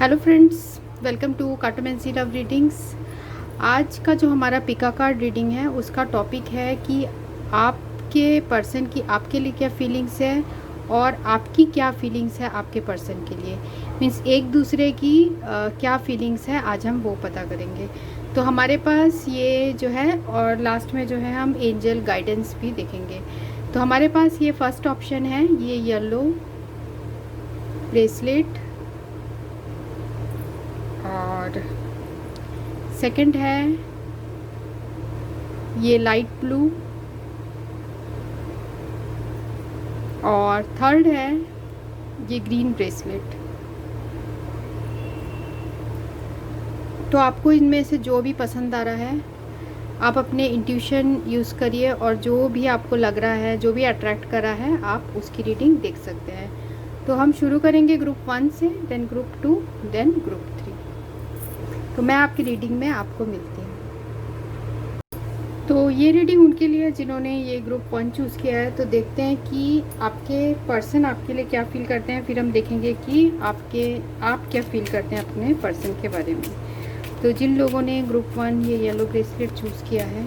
Hello friends, welcome to cartomancy love readings. आज का जो हमारा पिका कार्ड रीडिंग है उसका टॉपिक है कि आपके पर्सन की आपके लिए क्या फीलिंग्स है और आपकी क्या फीलिंग्स है आपके पर्सन के लिए। मीन्स एक दूसरे की क्या फीलिंग्स है, आज हम वो पता करेंगे। तो हमारे पास ये जो है और लास्ट में जो है हम एंजल गाइडेंस भी देखेंगे। तो हमारे पास ये फर्स्ट ऑप्शन है, ये येलो ब्रेसलेट, और सेकंड है ये लाइट ब्लू, और थर्ड है ये ग्रीन ब्रेसलेट। तो आपको इनमें से जो भी पसंद आ रहा है आप अपने इंट्यूशन यूज़ करिए और जो भी आपको लग रहा है, जो भी अट्रैक्ट कर रहा है, आप उसकी रीडिंग देख सकते हैं। तो हम शुरू करेंगे ग्रुप 1 से, देन ग्रुप 2, देन ग्रुप 3। तो मैं आपकी रीडिंग में आपको मिलती हूँ। तो ये रीडिंग उनके लिए जिन्होंने ये ग्रुप 1 चूज़ किया है। तो देखते हैं कि आपके पर्सन आपके लिए क्या फील करते हैं, फिर हम देखेंगे कि आप क्या फील करते हैं अपने पर्सन के बारे में। तो जिन लोगों ने ग्रुप 1 ये येलो ब्रेसलेट चूज़ किया है,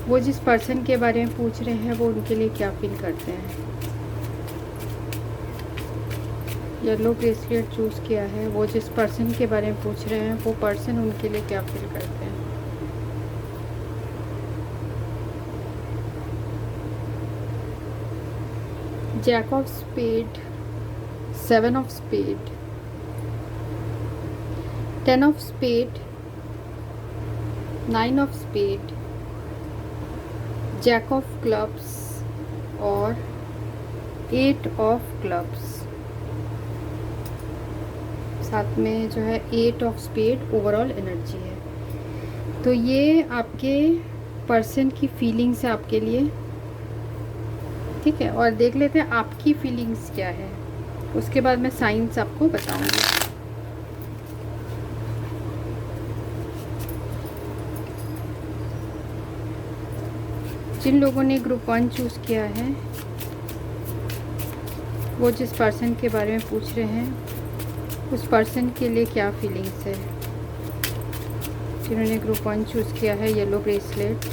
वो जिस पर्सन के बारे में पूछ रहे हैं वो उनके लिए क्या फील करते हैं। येलो ब्रेसलेट चूज़ किया है, वो जिस पर्सन के बारे में पूछ रहे हैं वो पर्सन उनके लिए क्या फील करते हैं। Jack of spade, 7 of spade, 10 of spade, 9 of spade, jack of clubs और 8 ऑफ क्लब्स। साथ में जो है 8 ऑफ स्पेड ओवरऑल एनर्जी है। तो ये आपके पर्सन की फीलिंग्स है आपके लिए, ठीक है। और देख लेते हैं आपकी फीलिंग्स क्या है, उसके बाद मैं साइंस आपको बताऊंगी। जिन लोगों ने ग्रुप 1 चूज़ किया है, वो जिस पर्सन के बारे में पूछ रहे हैं उस पर्सन के लिए क्या फीलिंग्स है। जिन्होंने ग्रुप 1 चूज़ किया है येलो ब्रेसलेट,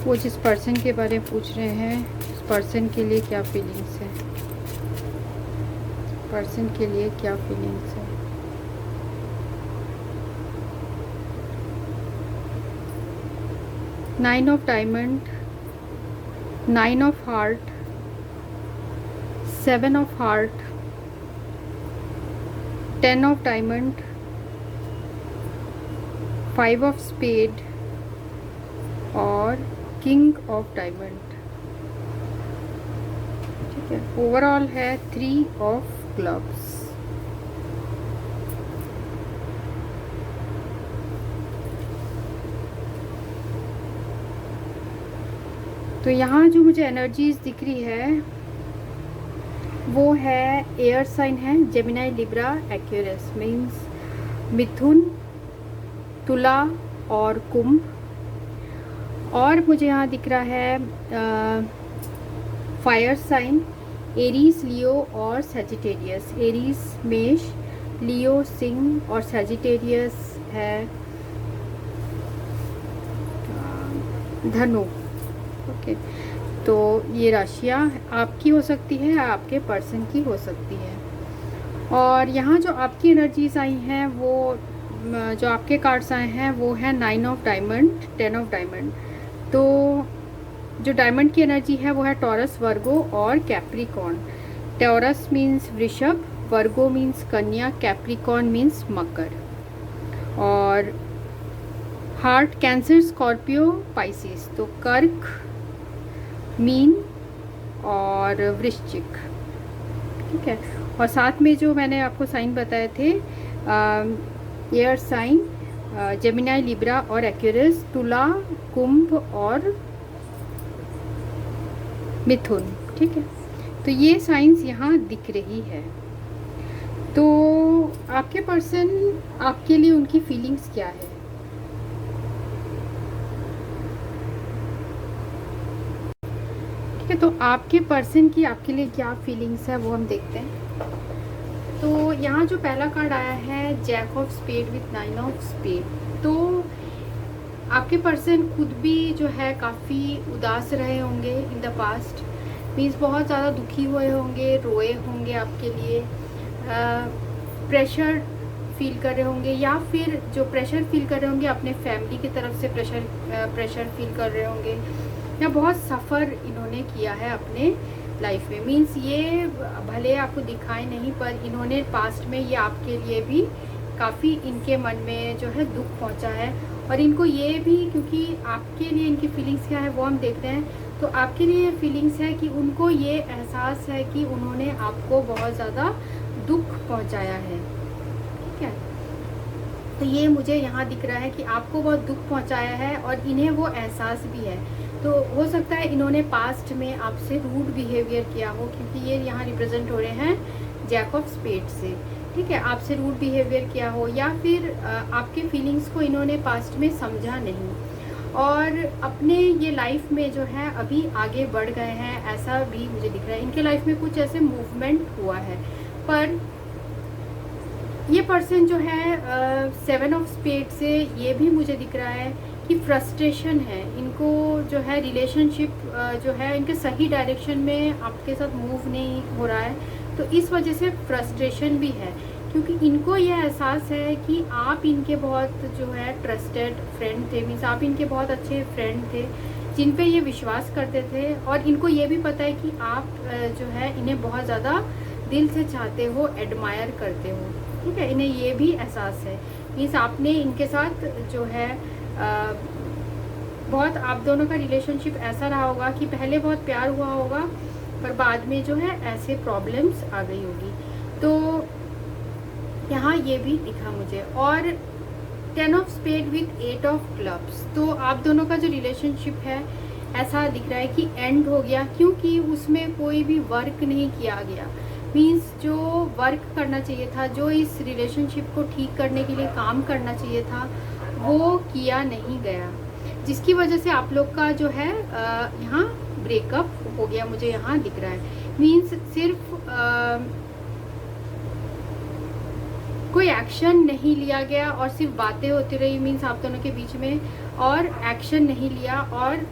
वो जिस पर्सन के बारे में पूछ रहे हैं उस पर्सन के लिए क्या फीलिंग्स है। पर्सन के लिए क्या फीलिंग्स है। Nine of diamond, 9 of heart, 7 of heart, 10 of diamond, 5 of spade और किंग ऑफ डायमंड, ठीक है। ओवरऑल है 3 ऑफ क्लब्स। तो यहाँ जो मुझे एनर्जीज दिख रही है वो है एयर साइन है, जेमिनी, लिब्रा, एक्वेरियस, मीन्स मिथुन, तुला और कुंभ। और मुझे यहाँ दिख रहा है फायर साइन, एरीज, लियो और सैजिटेरियस। एरीज मेष, लियो सिंह और सैजिटेरियस है धनु, ओके। तो ये राशियाँ आपकी हो सकती है, आपके पर्सन की हो सकती है। और यहाँ जो आपकी एनर्जीज आई हैं, वो जो आपके कार्ड्स आए हैं वो है 9 ऑफ डायमंड, 10 ऑफ डायमंड। तो जो डायमंड की एनर्जी है वो है टॉरस, वर्गो और कैप्रिकॉर्न। टॉरस मीन्स वृषभ, वर्गो मीन्स कन्या, कैप्रिकॉर्न मीन्स मकर। और हार्ट कैंसर, स्कॉर्पियो, पाइसिस। तो कर्क, मीन और वृश्चिक, ठीक है। और साथ में जो मैंने आपको साइन बताए थे, एयर साइन, जेमिनी, लिब्रा और एक्वेरियस, तुला, कुंभ और मिथुन, ठीक है। तो ये साइंस यहाँ दिख रही है। तो आपके पर्सन आपके लिए उनकी फीलिंग्स क्या है। ठीक है, तो आपके पर्सन की आपके लिए क्या फीलिंग्स है वो हम देखते हैं। तो यहाँ जो पहला कार्ड आया है jack of spade with 9 of spade, तो आपके पर्सन खुद भी जो है काफ़ी उदास रहे होंगे इन द पास्ट, मीन्स बहुत ज़्यादा दुखी हुए होंगे, रोए होंगे आपके लिए, प्रेशर फील कर रहे होंगे, या फिर जो प्रेशर फील कर रहे होंगे अपने फैमिली की तरफ से प्रेशर फील कर रहे होंगे, या बहुत सफ़र इन्होंने किया है अपने लाइफ में। मीन्स ये भले आपको दिखाए नहीं, पर इन्होंने पास्ट में ये आपके लिए भी काफ़ी इनके मन में जो है दुख पहुंचा है, और इनको ये भी, क्योंकि आपके लिए इनकी फीलिंग्स क्या है वो हम देखते हैं, तो आपके लिए फीलिंग्स है कि उनको ये एहसास है कि उन्होंने आपको बहुत ज़्यादा दुख पहुंचाया है, ठीक है। तो ये मुझे यहाँ दिख रहा है कि आपको बहुत दुख पहुंचाया है और इन्हें वो एहसास भी है। तो हो सकता है इन्होंने पास्ट में आपसे रूड बिहेवियर किया हो, क्योंकि ये यहाँ रिप्रेजेंट हो रहे हैं जैक ऑफ स्पेड से, ठीक है। आपसे रूड बिहेवियर किया हो, या फिर आपके फीलिंग्स को इन्होंने पास्ट में समझा नहीं, और अपने ये लाइफ में जो है अभी आगे बढ़ गए हैं, ऐसा भी मुझे दिख रहा है। इनके लाइफ में कुछ ऐसे मूवमेंट हुआ है, पर ये पर्सन जो है 7 ऑफ स्पेड से ये भी मुझे दिख रहा है कि फ्रस्ट्रेशन है इनको, जो है रिलेशनशिप जो है इनके सही डायरेक्शन में आपके साथ मूव नहीं हो रहा है, तो इस वजह से फ्रस्ट्रेशन भी है, क्योंकि इनको यह एहसास है कि आप इनके बहुत जो है ट्रस्टेड फ्रेंड थे, मीन्स आप इनके बहुत अच्छे फ्रेंड थे जिन पे ये विश्वास करते थे, और इनको ये भी पता है कि आप जो है इन्हें बहुत ज़्यादा दिल से चाहते हो, एडमायर करते हो, ठीक है। इन्हें ये भी एहसास है, मीन्स आपने इनके साथ जो है बहुत, आप दोनों का रिलेशनशिप ऐसा रहा होगा कि पहले बहुत प्यार हुआ होगा, पर बाद में जो है ऐसे प्रॉब्लम्स आ गई होगी। तो यहाँ ये भी दिखा मुझे, और 10 of spade with 8 of clubs, तो आप दोनों का जो रिलेशनशिप है ऐसा दिख रहा है कि एंड हो गया, क्योंकि उसमें कोई भी वर्क नहीं किया गया। मीन्स जो वर्क करना चाहिए था, जो इस रिलेशनशिप को ठीक करने के लिए काम करना चाहिए था, वो किया नहीं गया, जिसकी वजह से आप लोग का जो है यहाँ ब्रेकअप हो गया, मुझे यहाँ दिख रहा है। मीन्स सिर्फ कोई एक्शन नहीं लिया गया और सिर्फ बातें होती रही, मीन्स आप दोनों के बीच में, और एक्शन नहीं लिया, और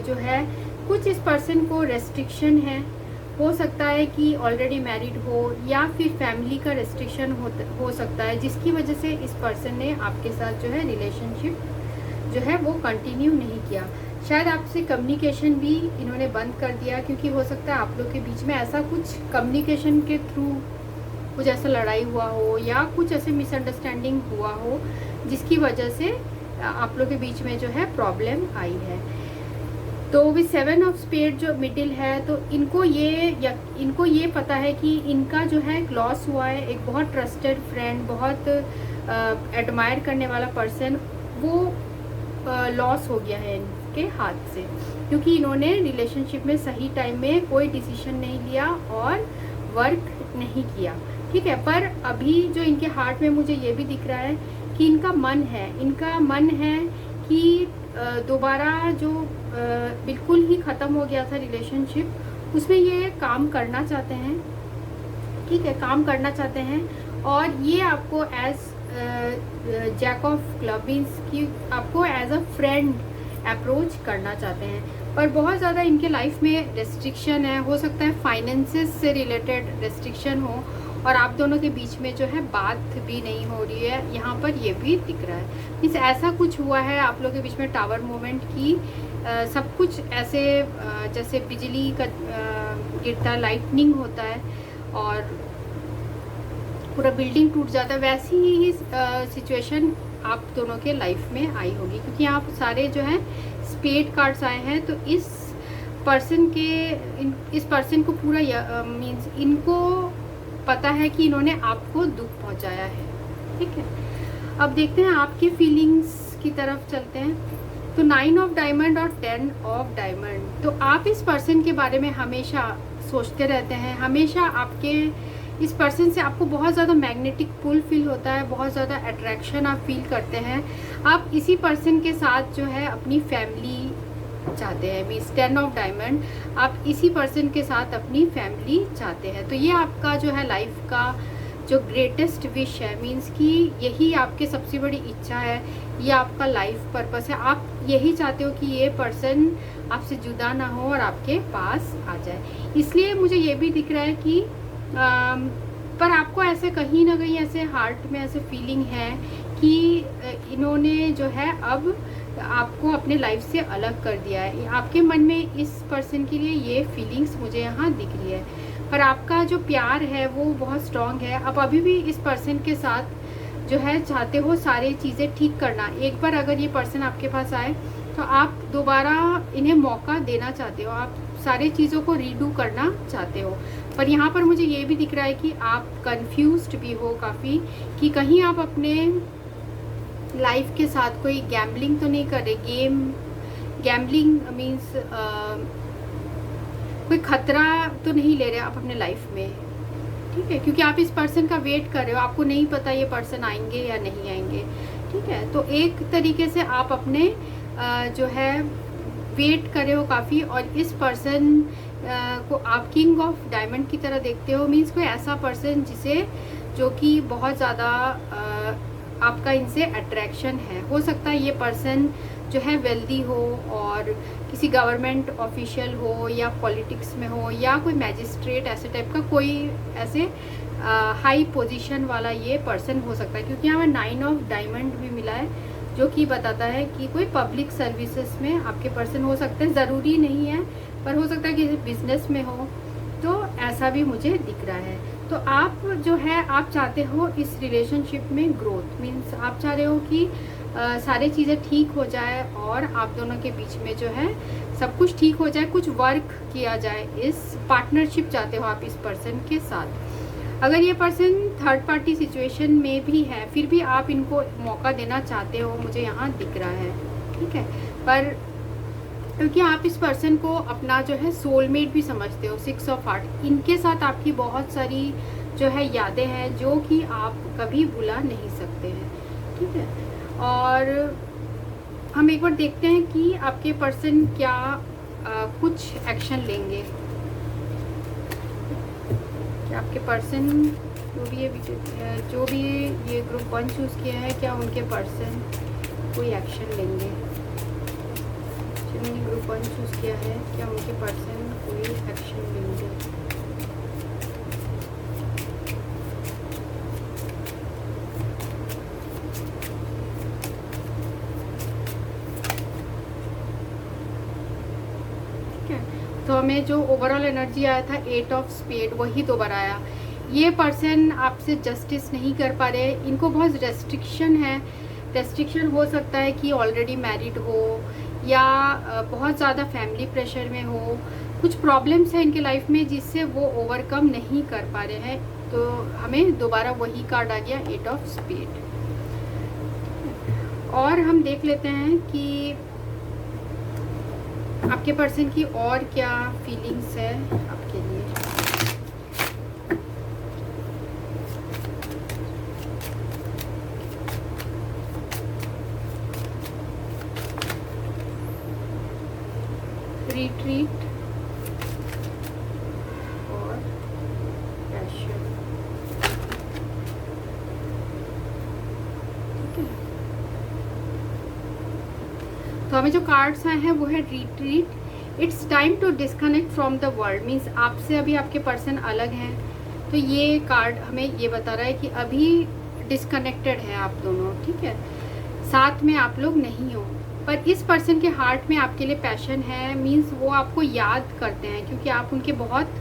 जो है कुछ इस पर्सन को रेस्ट्रिक्शन है, हो सकता है कि ऑलरेडी मैरिड हो, या फिर फैमिली का रेस्ट्रिक्शन हो सकता है, जिसकी वजह से इस पर्सन ने आपके साथ जो है रिलेशनशिप जो है वो कंटिन्यू नहीं किया। शायद आपसे कम्युनिकेशन भी इन्होंने बंद कर दिया, क्योंकि हो सकता है आप लोग के बीच में ऐसा कुछ कम्युनिकेशन के थ्रू कुछ ऐसा लड़ाई हुआ हो, या कुछ ऐसे मिसअंडरस्टैंडिंग हुआ हो, जिसकी वजह से आप लोग के बीच में जो है प्रॉब्लम आई है। तो विद 7 ऑफ स्पेड जो मिडिल है, तो इनको ये पता है कि इनका जो है लॉस हुआ है, एक बहुत ट्रस्टेड फ्रेंड, बहुत एडमायर करने वाला पर्सन, वो लॉस हो गया है इनके हाथ से, क्योंकि इन्होंने रिलेशनशिप में सही टाइम में कोई डिसीजन नहीं लिया और वर्क नहीं किया, ठीक है। पर अभी जो इनके हार्ट में मुझे ये भी दिख रहा है कि इनका मन है कि दोबारा जो बिल्कुल ही ख़त्म हो गया था रिलेशनशिप, उसमें ये काम करना चाहते हैं, ठीक है, काम करना चाहते हैं, और ये आपको as jack of club means कि आपको एज अ फ्रेंड अप्रोच करना चाहते हैं, पर बहुत ज़्यादा इनके लाइफ में रेस्ट्रिक्शन है, हो सकता है फाइनेंसेस से रिलेटेड रेस्ट्रिक्शन हो, और आप दोनों के बीच में जो है बात भी नहीं हो रही है, यहाँ पर ये भी दिख रहा है। मीन्स ऐसा कुछ हुआ है आप लोगों के बीच में, टावर मूवमेंट की सब कुछ ऐसे जैसे बिजली का गिरता है, लाइटनिंग होता है और पूरा बिल्डिंग टूट जाता है, वैसी ही सिचुएशन आप दोनों के लाइफ में आई होगी, क्योंकि यहाँ पर सारे जो है स्पेड कार्ड्स आए हैं। तो इस पर्सन को पूरा मीन्स इनको पता है कि इन्होंने आपको दुख पहुंचाया है, ठीक है। अब देखते हैं आपकी फीलिंग्स की तरफ चलते हैं। तो 9 ऑफ डायमंड और 10 ऑफ डायमंड, तो आप इस पर्सन के बारे में हमेशा सोचते रहते हैं, हमेशा आपके इस पर्सन से आपको बहुत ज़्यादा मैग्नेटिक पुल फील होता है, बहुत ज़्यादा अट्रैक्शन आप फील करते हैं। आप इसी पर्सन के साथ जो है अपनी फैमिली चाहते हैं, मीन्स 10 ऑफ डायमंड, आप इसी पर्सन के साथ अपनी फैमिली चाहते हैं। तो ये आपका जो है लाइफ का जो ग्रेटेस्ट विश है, मीन्स कि यही आपके सबसे बड़ी इच्छा है, ये आपका लाइफ पर्पस है। आप यही चाहते हो कि ये पर्सन आपसे जुदा ना हो और आपके पास आ जाए। इसलिए मुझे ये भी दिख रहा है कि पर आपको ऐसे कहीं ना कहीं ऐसे हार्ट में ऐसे फीलिंग है कि इन्होंने जो है अब आपको अपने लाइफ से अलग कर दिया है। आपके मन में इस पर्सन के लिए ये फीलिंग्स मुझे यहाँ दिख रही है, पर आपका जो प्यार है वो बहुत स्ट्रांग है। आप अभी भी इस पर्सन के साथ जो है चाहते हो सारी चीज़ें ठीक करना। एक बार अगर ये पर्सन आपके पास आए तो आप दोबारा इन्हें मौका देना चाहते हो, आप सारी चीज़ों को रीडू करना चाहते हो। पर यहाँ पर मुझे ये भी दिख रहा है कि आप कंफ्यूज्ड भी हो काफ़ी, कि कहीं आप अपने लाइफ के साथ कोई गैम्बलिंग तो नहीं कर रहे। गैम्बलिंग मीन्स कोई खतरा तो नहीं ले रहे आप अपने लाइफ में, ठीक है, क्योंकि आप इस पर्सन का वेट कर रहे हो, आपको नहीं पता ये पर्सन आएंगे या नहीं आएंगे, ठीक है। तो एक तरीके से आप अपने जो है वेट कर रहे हो काफ़ी, और इस पर्सन को आप किंग ऑफ डायमंड की तरह देखते हो। मीन्स कोई ऐसा पर्सन जिसे जो कि बहुत ज़्यादा आपका इनसे अट्रैक्शन है। हो सकता है ये पर्सन जो है वेल्दी हो और किसी गवर्नमेंट ऑफिशियल हो या पॉलिटिक्स में हो या कोई मैजिस्ट्रेट ऐसे टाइप का कोई ऐसे हाई पोजीशन वाला ये पर्सन हो सकता है, क्योंकि यहाँ पर 9 ऑफ डायमंड भी मिला है जो कि बताता है कि कोई पब्लिक सर्विसेज में आपके पर्सन हो सकते हैं। ज़रूरी नहीं है, पर हो सकता है कि बिजनेस में हो, तो ऐसा भी मुझे दिख रहा है। तो आप जो है आप चाहते हो इस रिलेशनशिप में ग्रोथ, मीन्स आप चाह रहे हो कि सारी चीज़ें ठीक हो जाए और आप दोनों के बीच में जो है सब कुछ ठीक हो जाए, कुछ वर्क किया जाए। इस पार्टनरशिप चाहते हो आप इस पर्सन के साथ। अगर ये पर्सन थर्ड पार्टी सिचुएशन में भी है फिर भी आप इनको मौका देना चाहते हो, मुझे यहाँ दिख रहा है, ठीक है। पर क्योंकि आप इस पर्सन को अपना जो है सोलमेट भी समझते हो, 6 ऑफ हार्ट, इनके साथ आपकी बहुत सारी जो है यादें हैं जो कि आप कभी भुला नहीं सकते हैं, ठीक है। और हम एक बार देखते हैं कि आपके पर्सन क्या कुछ एक्शन लेंगे, कि आपके पर्सन जो भी ये ग्रुप 1 चूज़ किया है, क्या उनके पर्सन कोई एक्शन लेंगे। जिन्होंने ग्रुप 1 चूज़ किया है, क्या उनके पर्सन कोई एक्शन लेंगे। तो हमें जो ओवरऑल एनर्जी आया था 8 ऑफ स्पेड वही दोबारा आया। ये पर्सन आपसे जस्टिस नहीं कर पा रहे, इनको बहुत रेस्ट्रिक्शन है। रेस्ट्रिक्शन हो सकता है कि ऑलरेडी मैरिड हो या बहुत ज़्यादा फैमिली प्रेशर में हो, कुछ प्रॉब्लम्स हैं इनके लाइफ में जिससे वो ओवरकम नहीं कर पा रहे हैं। तो हमें दोबारा वही कार्ड आ गया 8 ऑफ स्पेड। और हम देख लेते हैं कि आपके पर्सन की और क्या फीलिंग्स है आपके लिए। रिट्रीट और पैशन, ठीक है। तो हमें जो कार्ड्स आए हैं वो है retreat. It's time to disconnect from the world, means आपसे अभी आपके पर्सन अलग हैं। तो ये कार्ड हमें ये बता रहा है कि अभी डिस्कनेक्टेड है आप दोनों, ठीक है, साथ में आप लोग नहीं हो। पर इस पर्सन के हार्ट में आपके लिए पैशन है, मीन्स वो आपको याद करते हैं क्योंकि आप उनके बहुत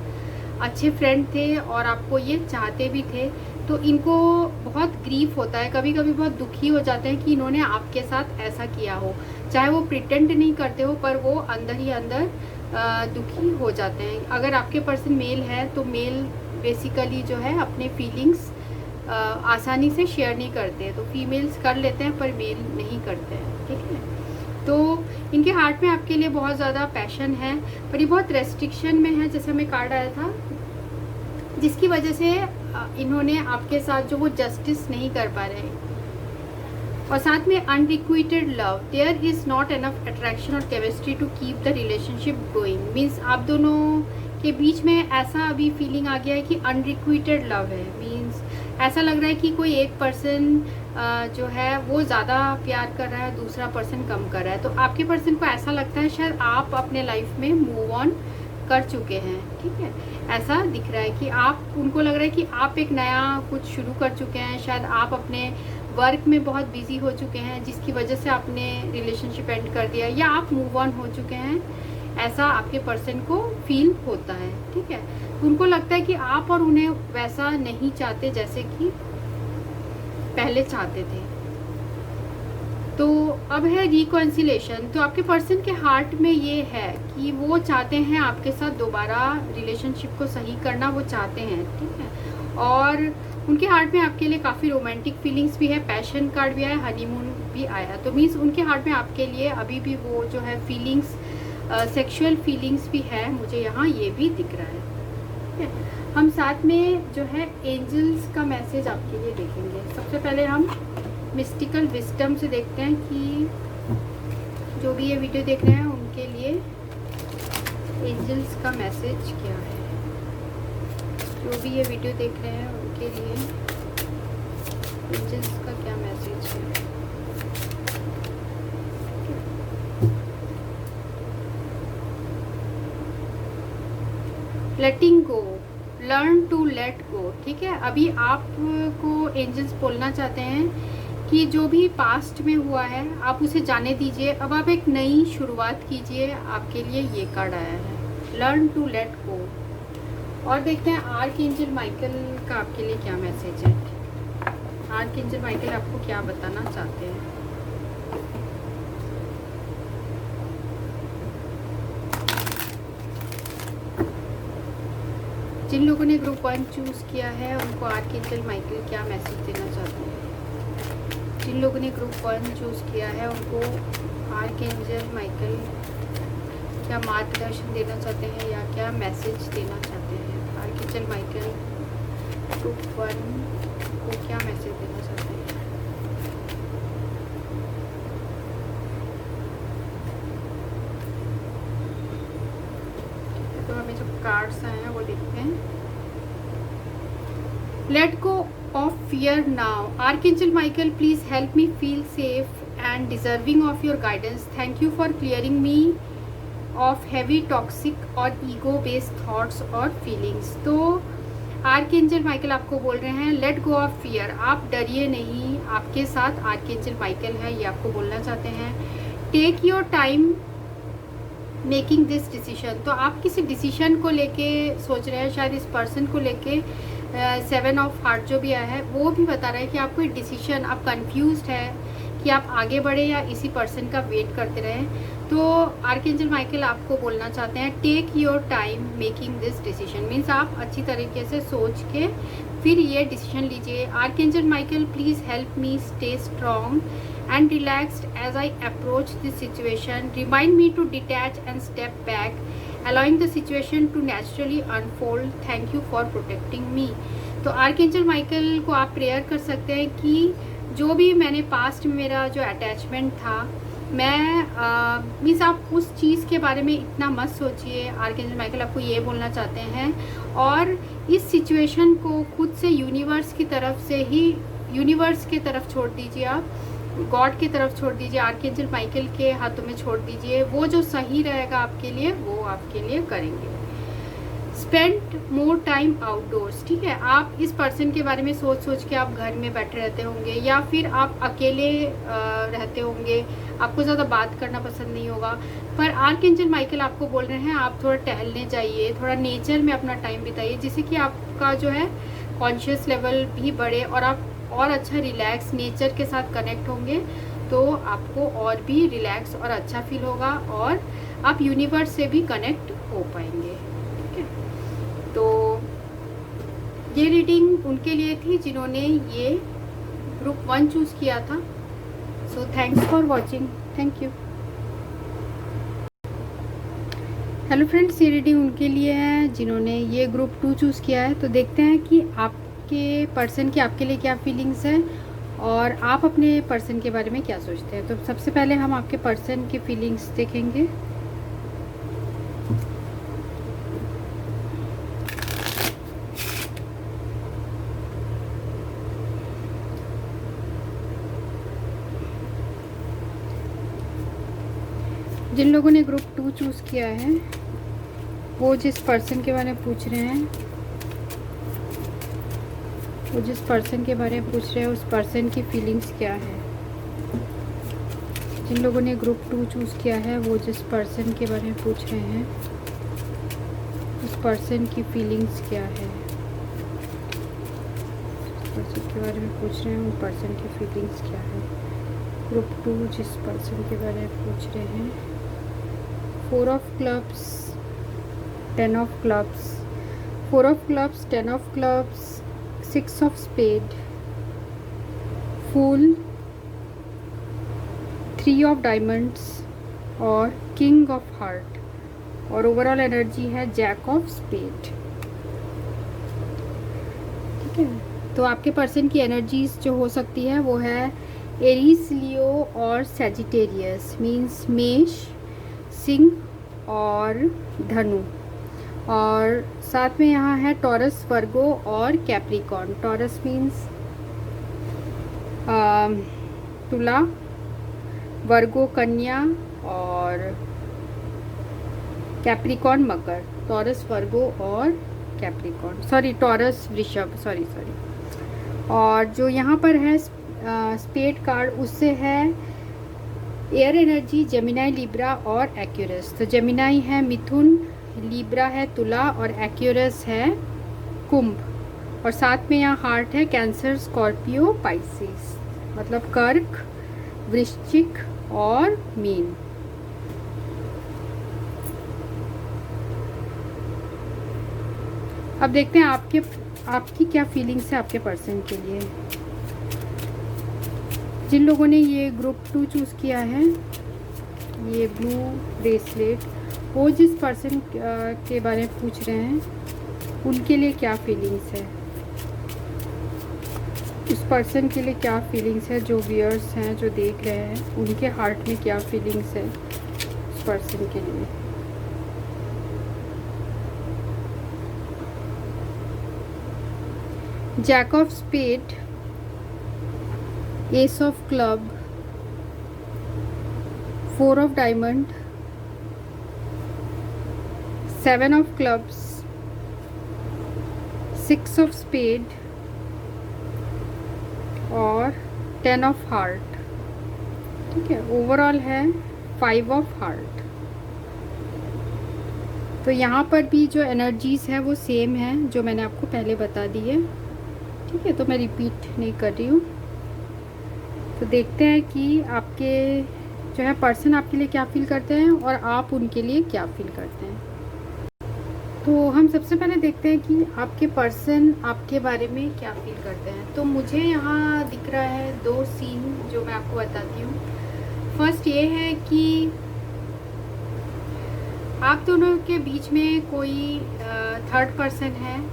अच्छे फ्रेंड थे और आपको ये चाहते भी थे। तो इनको बहुत ग्रीफ होता है, कभी कभी बहुत दुखी हो जाते हैं कि इन्होंने आपके साथ ऐसा किया हो, चाहे वो प्रिटेंड नहीं करते हो पर वो अंदर ही अंदर दुखी हो जाते हैं। अगर आपके पर्सन मेल है तो मेल बेसिकली जो है अपने फीलिंग्स आसानी से शेयर नहीं करते, तो फीमेल्स कर लेते हैं पर मेल नहीं करते हैं, ठीक है। तो इनके हार्ट में आपके लिए बहुत ज़्यादा पैशन है, पर ये बहुत रेस्ट्रिक्शन में है, जैसे हमें कार्ड आया था, जिसकी वजह से इन्होंने आपके साथ जो वो जस्टिस नहीं कर पा रहे हैं। और साथ में unrequited love, there is not enough attraction और chemistry to keep the relationship going, means आप दोनों के बीच में ऐसा अभी फीलिंग आ गया है कि अनरिक्विटेड लव है, मीन्स ऐसा लग रहा है कि कोई एक पर्सन जो है वो ज़्यादा प्यार कर रहा है, दूसरा पर्सन कम कर रहा है। तो आपके पर्सन को ऐसा लगता है शायद आप अपने लाइफ में मूव ऑन कर चुके हैं, ठीक है। ऐसा दिख रहा है कि आप, उनको लग रहा है कि आप एक नया कुछ शुरू कर चुके हैं। शायद आप अपने वर्क में बहुत बिजी हो चुके हैं, जिसकी वजह से आपने रिलेशनशिप एंड कर दिया, या आप मूव ऑन हो चुके हैं, ऐसा आपके पर्सन को फील होता है, ठीक है। उनको लगता है कि आप और उन्हें वैसा नहीं चाहते जैसे कि पहले चाहते थे। तो अब है रिकॉन्सिलेशन। तो आपके पर्सन के हार्ट में ये है कि वो चाहते हैं आपके साथ दोबारा रिलेशनशिप को सही करना, वो चाहते हैं, ठीक है। और उनके हार्ट में आपके लिए काफ़ी रोमांटिक फीलिंग्स भी है, पैशन कार्ड भी आया, हनीमून भी आया। तो मीन्स उनके हार्ट में आपके लिए अभी भी वो जो है फीलिंग्स, सेक्सुअल फीलिंग्स भी है, मुझे यहाँ ये भी दिख रहा है, ठीक है। हम साथ में जो है एंजल्स का मैसेज आपके लिए देखेंगे। सबसे पहले हम मिस्टिकल विस्डम से देखते हैं कि जो भी ये वीडियो देख रहे हैं उनके लिए एंजल्स का मैसेज क्या है। जो भी ये वीडियो देख रहे हैं उनके लिए एंजल्स का क्या मैसेज है। लेटिंग गो, लर्न टू लेट गो, ठीक है। अभी आपको एंजल्स बोलना चाहते हैं कि जो भी पास्ट में हुआ है आप उसे जाने दीजिए, अब आप एक नई शुरुआत कीजिए। आपके लिए ये कार्ड आया है, लर्न टू लेट गो। और देखते हैं आर्कएंजल माइकल का आपके लिए क्या मैसेज है। आर्कएंजल माइकल आपको क्या बताना चाहते हैं। जिन लोगों ने ग्रुप 1 चूज किया है उनको आर्कएंजल माइकल क्या मैसेज देना चाहते हैं। जिन लोगों ने ग्रुप 1 चूज किया है उनको आर्कएंजल माइकल क्या मार्गदर्शन देना चाहते हैं या क्या मैसेज देना चाहते हैं। आर्कएंजल माइकल ग्रुप 1 को क्या मैसेज देना चाहते हैं। तो हमें जो कार्ड्स आए हैं वो देखते हैं। Let go of fear now. Archangel Michael, please help me feel safe and deserving of your guidance. Thank you for clearing me of heavy toxic और ego based thoughts और feelings. तो आर्कएंजल माइकल आपको बोल रहे हैं late go of fear, आप डरिए नहीं, आपके साथ आर्कएंजल माइकल है, ये आपको बोलना चाहते हैं। Take your time making this decision. तो आप किसी डिसीजन को लेके सोच रहे हैं, शायद इस पर्सन को लेके 7 ऑफ हार्ट जो भी आया है वो भी बता रहा है कि आपको डिसीजन, आप कंफ्यूज्ड है कि आप आगे बढ़े या इसी पर्सन का वेट करते रहें। तो आर्कएंजल माइकल आपको बोलना चाहते हैं take your time making this decision, means आप अच्छी तरीके से सोच के फिर ये डिसीजन लीजिए। Archangel Michael please help me stay strong and relaxed as I approach this situation. Remind me to detach and step back, allowing the situation to naturally unfold. Thank you for protecting me. तो archangel Michael को आप prayer कर सकते हैं कि जो भी मैंने पास्ट में मेरा जो अटैचमेंट था, मैं मीन्स आप उस चीज़ के बारे में इतना मत सोचिए। आर्कएंजल माइकल आपको ये बोलना चाहते हैं, और इस सिचुएशन को खुद से यूनिवर्स की तरफ से ही, यूनिवर्स की तरफ छोड़ दीजिए, आप गॉड की तरफ छोड़ दीजिए, आर्कएंजल माइकल के हाथों में छोड़ दीजिए। वो जो सही रहेगा आपके लिए वो आपके लिए करेंगे। स्पेंड मोर टाइम आउटडोर्स, ठीक है। आप इस पर्सन के बारे में सोच सोच के आप घर में बैठे रहते होंगे या फिर आप अकेले रहते होंगे, आपको ज़्यादा बात करना पसंद नहीं होगा, पर आर्कएंजल माइकल आपको बोल रहे हैं आप थोड़ा टहलने जाइए, थोड़ा नेचर में अपना टाइम बिताइए, जिससे कि आपका जो है कॉन्शियस लेवल भी बढ़े और आप और अच्छा रिलैक्स नेचर के साथ कनेक्ट होंगे, तो आपको और भी रिलैक्स और अच्छा फील होगा और आप यूनिवर्स से भी कनेक्ट हो पाएंगे, ठीक है। तो ये रीडिंग उनके लिए थी जिन्होंने ये ग्रुप 1 चूज़ किया था। So thanks for watching, thank you. Hello friends, ये रीडिंग उनके लिए है जिन्होंने ये ग्रुप 2 चूज़ किया है। तो देखते हैं कि आपके पर्सन की आपके लिए क्या फीलिंग्स है और आप अपने पर्सन के बारे में क्या सोचते हैं। तो सबसे पहले हम आपके पर्सन की फीलिंग्स देखेंगे। जिन लोगों ने ग्रुप 2 चूज़ किया है वो जिस पर्सन के बारे में पूछ रहे हैं, वो जिस पर्सन के बारे में पूछ रहे हैं उस पर्सन की फीलिंग्स क्या है। जिन लोगों ने ग्रुप 2 चूज़ किया है वो जिस पर्सन के बारे में पूछ रहे हैं उस पर्सन की फीलिंग्स क्या है। पर्सन के बारे में पूछ रहे हैं उन पर्सन की फीलिंग्स क्या है। ग्रुप 2 जिस पर्सन के बारे में पूछ रहे हैं, 4 of clubs, 10 of clubs, 4 of clubs, 10 of clubs, 6 of spade, fool, 3 of diamonds और किंग ऑफ हार्ट, और ओवरऑल एनर्जी है जैक ऑफ स्पेड। ठीक है, तो आपके पर्सन की एनर्जीज जो हो सकती है वो है एरीज, लियो और सैजिटेरियस, मींस मेष, सिंह और धनु, और साथ में यहाँ है टॉरस, वर्गो और कैप्रिकॉर्न। टॉरस मींस तुला, वर्गो कन्या और कैप्रिकॉर्न मकर। टॉरस, वर्गो और कैप्रिकॉर्न, सॉरी टॉरस वृषभ, सॉरी। और जो यहाँ पर है स्पेड कार्ड, उससे है एयर एनर्जी, जेमिनाई, लिब्रा और एक्यूरस। तो जेमिनाई है मिथुन, लिब्रा है तुला और एक्यूरस है कुंभ, और साथ में यहाँ हार्ट है कैंसर, स्कॉर्पियो, पाइसिस, मतलब कर्क, वृश्चिक और मीन। अब देखते हैं आपकी क्या फीलिंग्स है आपके पर्सन के लिए। जिन लोगों ने ये ग्रुप 2 चूज़ किया है, ये ब्लू ब्रेसलेट, वो जिस पर्सन के बारे में पूछ रहे हैं उनके लिए क्या फीलिंग्स है, उस पर्सन के लिए क्या फीलिंग्स है, जो व्यूअर्स हैं जो देख रहे हैं उनके हार्ट में क्या फीलिंग्स है उस पर्सन के लिए। Jack of spade, ace of club, 4 of diamond, 7 of clubs, 6 of spade और 10 ऑफ हार्ट। ठीक है, ओवरऑल है 5 ऑफ हार्ट। तो यहाँ पर भी जो एनर्जीज़ है वो सेम है जो मैंने आपको पहले बता दी है। ठीक है, तो मैं रिपीट नहीं कर रही हूँ। तो देखते हैं कि आपके जो है पर्सन आपके लिए क्या फील करते हैं और आप उनके लिए क्या फील करते हैं। तो हम सबसे पहले देखते हैं कि आपके पर्सन आपके बारे में क्या फील करते हैं। तो मुझे यहाँ दिख रहा है 2 सीन जो मैं आपको बताती हूँ। फर्स्ट ये है कि आप दोनों के बीच में कोई थर्ड पर्सन है,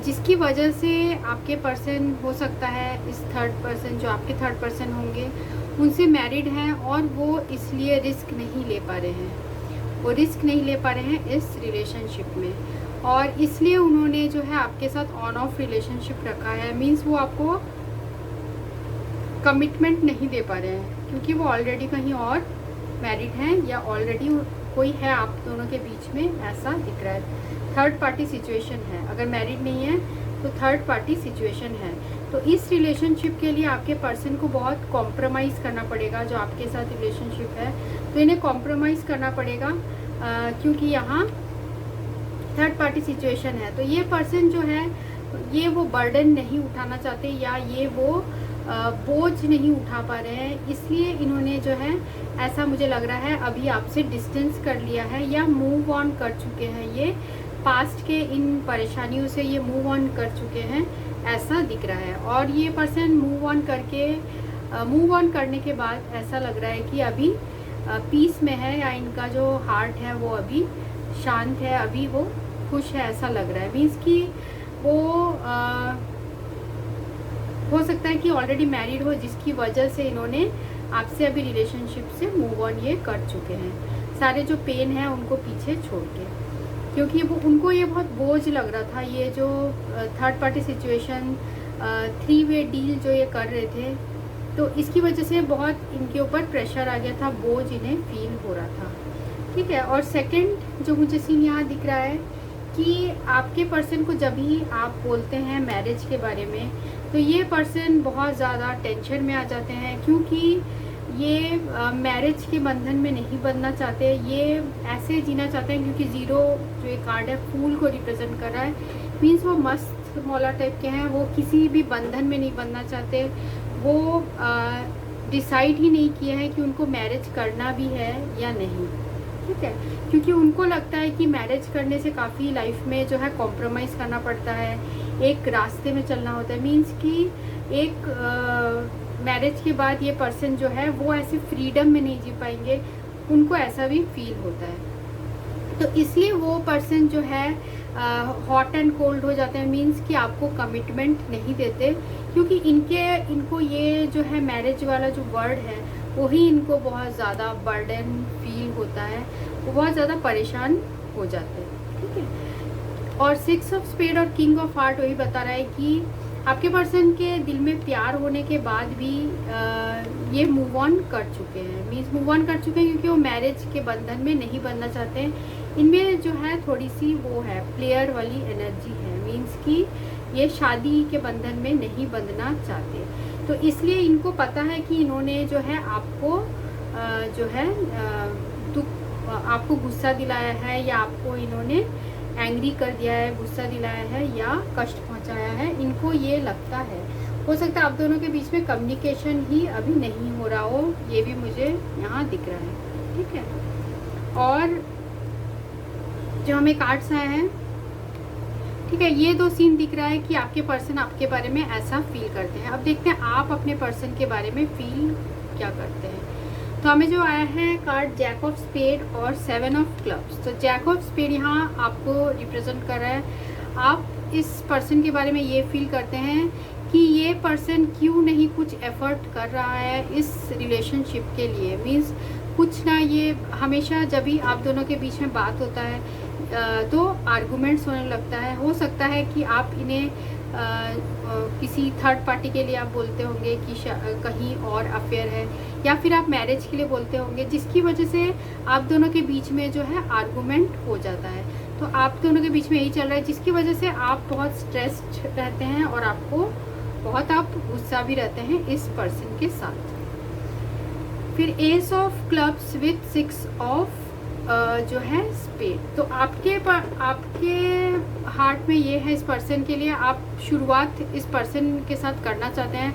जिसकी वजह से आपके पर्सन हो सकता है इस थर्ड पर्सन, जो आपके थर्ड पर्सन होंगे उनसे मैरिड हैं और वो इसलिए रिस्क नहीं ले पा रहे हैं, वो रिस्क नहीं ले पा रहे हैं इस रिलेशनशिप में, और इसलिए उन्होंने जो है आपके साथ ऑन ऑफ रिलेशनशिप रखा है। मींस वो आपको कमिटमेंट नहीं दे पा रहे हैं क्योंकि वो ऑलरेडी कहीं और मैरिड हैं या ऑलरेडी कोई है आप दोनों के बीच में, ऐसा दिख रहा है। थर्ड पार्टी सिचुएशन है, अगर मैरिड नहीं है तो थर्ड पार्टी सिचुएशन है। तो इस रिलेशनशिप के लिए आपके पर्सन को बहुत कॉम्प्रोमाइज़ करना पड़ेगा। जो आपके साथ रिलेशनशिप है तो इन्हें कॉम्प्रोमाइज़ करना पड़ेगा क्योंकि यहाँ थर्ड पार्टी सिचुएशन है। तो ये पर्सन जो है ये वो बर्डन नहीं उठाना चाहते या ये वो बोझ नहीं उठा पा रहे हैं, इसलिए इन्होंने जो है ऐसा मुझे लग रहा है अभी आपसे डिस्टेंस कर लिया है या मूव ऑन कर चुके हैं। ये पास्ट के इन परेशानियों से ये मूव ऑन कर चुके हैं, ऐसा दिख रहा है। और ये पर्सन मूव ऑन करने के बाद ऐसा लग रहा है कि अभी पीस में है या इनका जो हार्ट है वो अभी शांत है, अभी वो खुश है, ऐसा लग रहा है। मीन्स कि वो हो सकता है कि ऑलरेडी मैरिड हो, जिसकी वजह से इन्होंने आपसे अभी रिलेशनशिप से मूव ऑन ये कर चुके हैं, सारे जो पेन है उनको पीछे छोड़ के, क्योंकि वो उनको ये बहुत बोझ लग रहा था। ये जो थर्ड पार्टी सिचुएशन 3 वे डील जो ये कर रहे थे, तो इसकी वजह से बहुत इनके ऊपर प्रेशर आ गया था, बोझ इन्हें फील हो रहा था, ठीक है। और सेकंड जो मुझे सीन यहाँ दिख रहा है कि आपके पर्सन को जब भी आप बोलते हैं मैरिज के बारे में, तो ये पर्सन बहुत ज़्यादा टेंशन में आ जाते हैं, क्योंकि ये मैरिज के बंधन में नहीं बंधना चाहते, ये ऐसे जीना चाहते हैं। क्योंकि ज़ीरो जो ये कार्ड है फूल को रिप्रेजेंट कर रहा है, मीन्स वो मस्त मौला टाइप के हैं, वो किसी भी बंधन में नहीं बंधना चाहते। वो डिसाइड ही नहीं किया है कि उनको मैरिज करना भी है या नहीं, ठीक है। क्योंकि उनको लगता है कि मैरिज करने से काफ़ी लाइफ में जो है कॉम्प्रोमाइज़ करना पड़ता है, एक रास्ते में चलना होता है। मीन्स कि एक मैरिज के बाद ये पर्सन जो है वो ऐसे फ्रीडम में नहीं जी पाएंगे, उनको ऐसा भी फील होता है। तो इसलिए वो पर्सन जो है हॉट एंड कोल्ड हो जाते हैं, मीन्स कि आपको कमिटमेंट नहीं देते, क्योंकि इनको ये जो है मैरिज वाला जो वर्ड है वही इनको बहुत ज़्यादा बर्डन फील होता है, वो बहुत ज़्यादा परेशान हो जाते हैं, ठीक है। और 6 ऑफ स्पेड और किंग ऑफ हार्ट वही बता रहा है कि आपके पर्सन के दिल में प्यार होने के बाद भी ये मूव ऑन कर चुके हैं, मीन्स मूव ऑन कर चुके हैं, क्योंकि वो मैरिज के बंधन में नहीं बनना चाहते हैं। इनमें जो है थोड़ी सी वो है प्लेयर वाली एनर्जी है, मीन्स कि ये शादी के बंधन में नहीं बंधना चाहते। तो इसलिए इनको पता है कि इन्होंने जो है आपको जो है आपको गुस्सा दिलाया है, या आपको इन्होंने एंग्री कर दिया है, गुस्सा दिलाया है या कष्ट पहुंचाया है, इनको ये लगता है। हो सकता है आप दोनों के बीच में कम्युनिकेशन ही अभी नहीं हो रहा हो, ये भी मुझे यहाँ दिख रहा है, ठीक है। और जो हमें कार्ड्स आए हैं, ठीक है, ये 2 सीन दिख रहा है कि आपके पर्सन आपके बारे में ऐसा फील करते हैं। अब देखते हैं आप अपने पर्सन के बारे में फील क्या करते हैं। तो हमें जो आया है कार्ड जैक ऑफ स्पेड और 7 ऑफ क्लब्स। तो जैक ऑफ स्पेड यहाँ आपको रिप्रेजेंट कर रहा है, आप इस पर्सन के बारे में ये फील करते हैं कि ये पर्सन क्यों नहीं कुछ एफर्ट कर रहा है इस रिलेशनशिप के लिए, मीन्स कुछ ना, ये हमेशा जब भी आप दोनों के बीच में बात होता है तो आर्गुमेंट्स होने लगता है। हो सकता है कि आप इन्हें किसी थर्ड पार्टी के लिए आप बोलते होंगे कि कहीं और अफेयर है, या फिर आप मैरिज के लिए बोलते होंगे, जिसकी वजह से आप दोनों के बीच में जो है आर्गुमेंट हो जाता है। तो आप दोनों के बीच में यही चल रहा है, जिसकी वजह से आप बहुत स्ट्रेस्ड रहते हैं और आपको बहुत आप गुस्सा भी रहते हैं इस पर्सन के साथ। फिर S of clubs with 6 of जो है स्पेड। तो आपके हार्ट में ये है इस पर्सन के लिए, आप शुरुआत इस पर्सन के साथ करना चाहते हैं,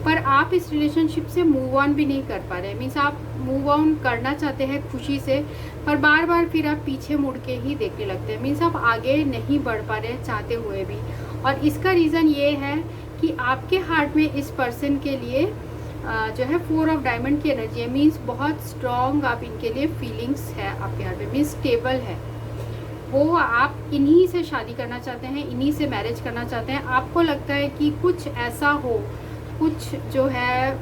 पर आप इस रिलेशनशिप से मूव ऑन भी नहीं कर पा रहे हैं। मीन्स आप मूव ऑन करना चाहते हैं खुशी से, पर बार बार फिर आप पीछे मुड़ के ही देखने लगते हैं। मीन्स आप आगे नहीं बढ़ पा रहे हैं चाहते हुए भी। और इसका रीज़न ये है कि आपके हार्ट में इस पर्सन के लिए जो है 4 ऑफ डायमंड की एनर्जी है, मीन्स बहुत स्ट्रॉन्ग आप इनके लिए फीलिंग्स है आपके हार्ट में, मीन्स स्टेबल है वो। आप इन्हीं से शादी करना चाहते हैं, इन्हीं से मैरिज करना चाहते हैं। आपको लगता है कि कुछ ऐसा हो, कुछ जो है